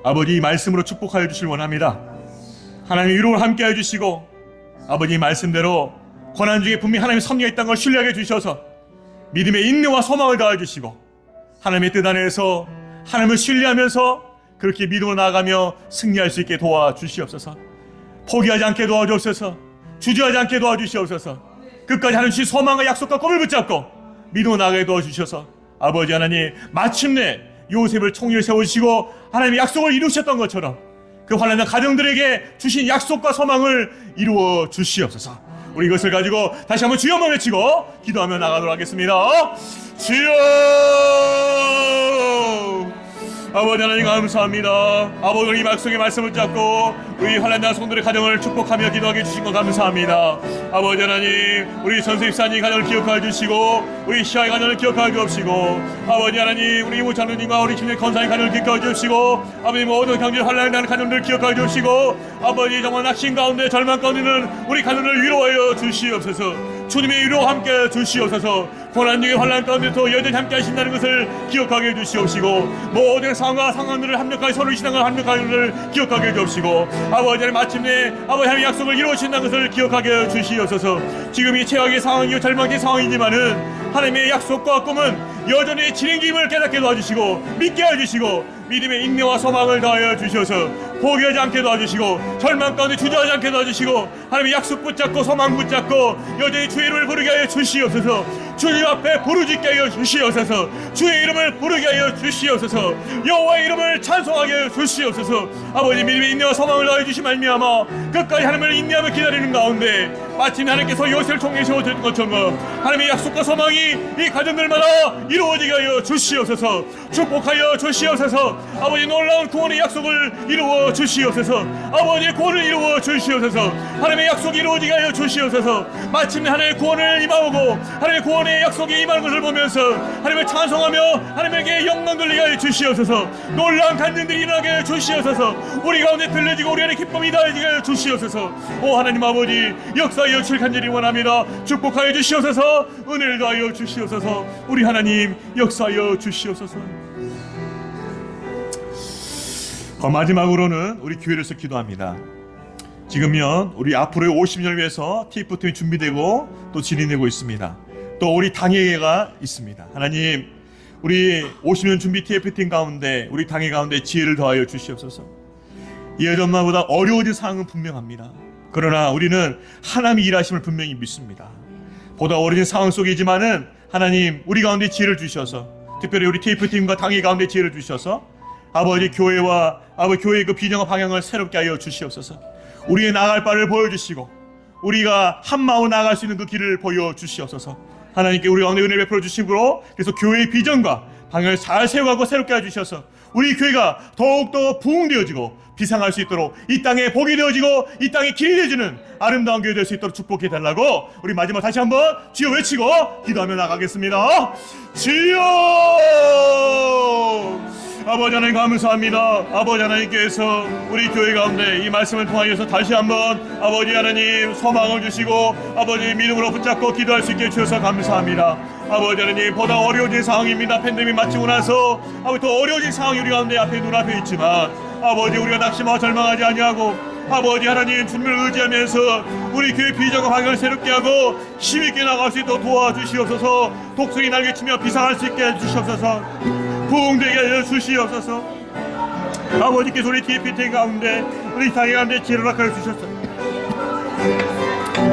아버지 말씀으로 축복하여 주시길 원합니다. 하나님의 위로를 함께 해주시고 아버지 말씀대로 고난 중에 분명히 하나님의 섭리가 있다는 걸 신뢰하게 해주셔서 믿음의 인내와 소망을 다해주시고 하나님의 뜻 안에서 하나님을 신뢰하면서 그렇게 믿음으로 나아가며 승리할 수 있게 도와주시옵소서. 포기하지 않게 도와주옵소서. 주저하지 않게 도와주시옵소서. 끝까지 하나님의 소망과 약속과 꿈을 붙잡고 믿음으로 나아가게 도와주셔서 아버지 하나님, 마침내 요셉을 총리를 세우시고 하나님의 약속을 이루셨던 것처럼 그 환난한 가정들에게 주신 약속과 소망을 이루어 주시옵소서. 우리 이것을 가지고 다시 한번 주여 한번 외치고 기도하며 나가도록 하겠습니다. 주여! 아버지 하나님 감사합니다. 아버지 우리 약속의 말씀을 잡고 우리 환난한 성도의 가정을 축복하며 기도하게 해주신 것 감사합니다. 아버지 하나님, 우리 전세 입사님 가정을 기억하여 주시고 우리 시아의 가정을 기억하여 주옵시고 아버지 하나님, 우리 이모찬누님과 우리 김의 건사의 가정을 기억하여 주시고 아버지 모든 경제 환난한 가정들을 기억하여 주시고 아버지 정말 낙심 가운데 절망 가운데는 우리 가정을 위로하여 주시옵소서. 주님의 위로 함께 주시옵소서. 고난 중에 환난 가운데서 여전히 함께 하신다는 것을 기억하게 해주시옵시고 모든 상황과 상황들을 합력하여 서로 신앙을 합력하는 것을 기억하게 해주옵시고 아버지 하나님 마침내 아버지 하나님의 약속을 이루어진다는 것을 기억하게 해주시옵소서. 지금 이 최악의 상황이요 절망의 상황이지만은 하나님의 약속과 꿈은 여전히 진행 중임을 깨닫게 도와주시고 믿게 해주시고 믿음의 인내와 소망을 다하여 주셔서 포기하지 않게 도와주시고 절망 가운데 주저하지 않게 도와주시고 하나님의 약속 붙잡고 소망 붙잡고 여전히 주의 이름을 부르게 하여 주시옵소서. 주님 앞에 부르짖게 하여 주시옵소서. 주의 이름을 부르게 하여 주시옵소서. 여호와의 이름을 찬송하게 하여 주시옵소서. 아버지 믿음의 인내와 소망을 더해 주시 말미암아 끝까지 하나님을 인내하며 기다리는 가운데 마침 하나님께서 요셉을 통해서 된 것처럼 하나님의 약속과 소망이 이 가정들마다 이루어지게 하여 주시옵소서. 축복하여 주시옵소서. 아버지 놀라운 구원의 약속을 이루어 주시옵소서. 아버지의 구원을 이루어 주시옵소서. 하나님의 약속이 이루어지게 하여 주시옵소서. 마침내 하나님의 구원을 임하고 하나님의 구원의 약속이 임하는 것을 보면서 하나님을 찬송하며 하나님에게 영광 돌리게 하여 주시옵소서. 놀라운 간증들이 일어나게 하여 주시옵소서. 우리 가운데 들려지고 우리 안에 기쁨이 더해지게 하여 주시옵소서. 오 하나님 아버지 역사하여 주실 간절히 원합니다. 축복하여 주시옵소서. 은혜를 더하여 주시옵소서. 우리 하나님 역사하여 주시옵소서. 마지막으로는 우리 교회에서 기도합니다. 지금요 우리 앞으로의 50년을 위해서 TF팀이 준비되고 또 진행되고 있습니다. 또 우리 당회가 있습니다. 하나님 우리 50년 준비 TF팀 가운데 우리 당회 가운데 지혜를 더하여 주시옵소서. 예전보다 어려워진 상황은 분명합니다. 그러나 우리는 하나님의 일하심을 분명히 믿습니다. 보다 어려진 상황 속이지만은 하나님 우리 가운데 지혜를 주셔서 특별히 우리 TF팀과 당회 가운데 지혜를 주셔서 아버지 교회와 아버지 교회의 그 비전과 방향을 새롭게 하여 주시옵소서. 우리의 나아갈 바를 보여주시고 우리가 한마음으로 나아갈 수 있는 그 길을 보여주시옵소서. 하나님께 우리 가운데 은혜를 베풀어 주시므로 그래서 교회의 비전과 방향을 잘 세워가고 새롭게 해주셔서 우리 교회가 더욱더 부흥되어지고 비상할 수 있도록 이 땅에 복이 되어지고 이 땅에 길이 되어지는 아름다운 교회 될 수 있도록 축복해 달라고 우리 마지막 다시 한번 주여 외치고 기도하며 나가겠습니다. 주여! 아버지 하나님 감사합니다. 아버지 하나님께서 우리 교회 가운데 이 말씀을 통하여서 다시 한번 아버지 하나님 소망을 주시고 아버지 믿음으로 붙잡고 기도할 수 있게 해주셔서 감사합니다. 아버지 하나님 보다 어려워진 상황입니다. 팬데믹 마치고 나서 아버지 더 어려워진 상황이 우리 가운데 앞에 눈앞에 있지만 아버지 우리가 낙심하고 절망하지 아니하고 아버지 하나님 주님을 의지하면서 우리 교회 비전과 방향을 새롭게 하고 힘있게 나갈 수 있도록 도와주시옵소서. 독성이 날개치며 비상할 수 있게 해주시옵소서. 부흥되게 하여 주시옵소서. 아버지께서 우리 TFT 가운데 우리 당회 가운데 지혜를 허락하여 주셨소.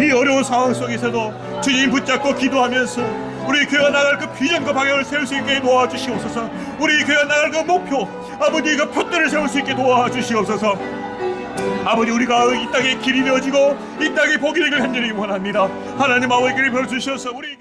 이 어려운 상황 속에서도 주님 붙잡고 기도하면서 우리 교회가 나갈 그 비전과 방향을 세울 수 있게 도와주시옵소서. 우리 교회가 나갈 그 목표 아버지 그 표대를 세울 수 있게 도와주시옵소서. 아버지 우리가 이 땅에 길이 되어지고 이 땅에 복이 되길 간절히 원합니다. 하나님 아버지 길을 베어주셔서 우리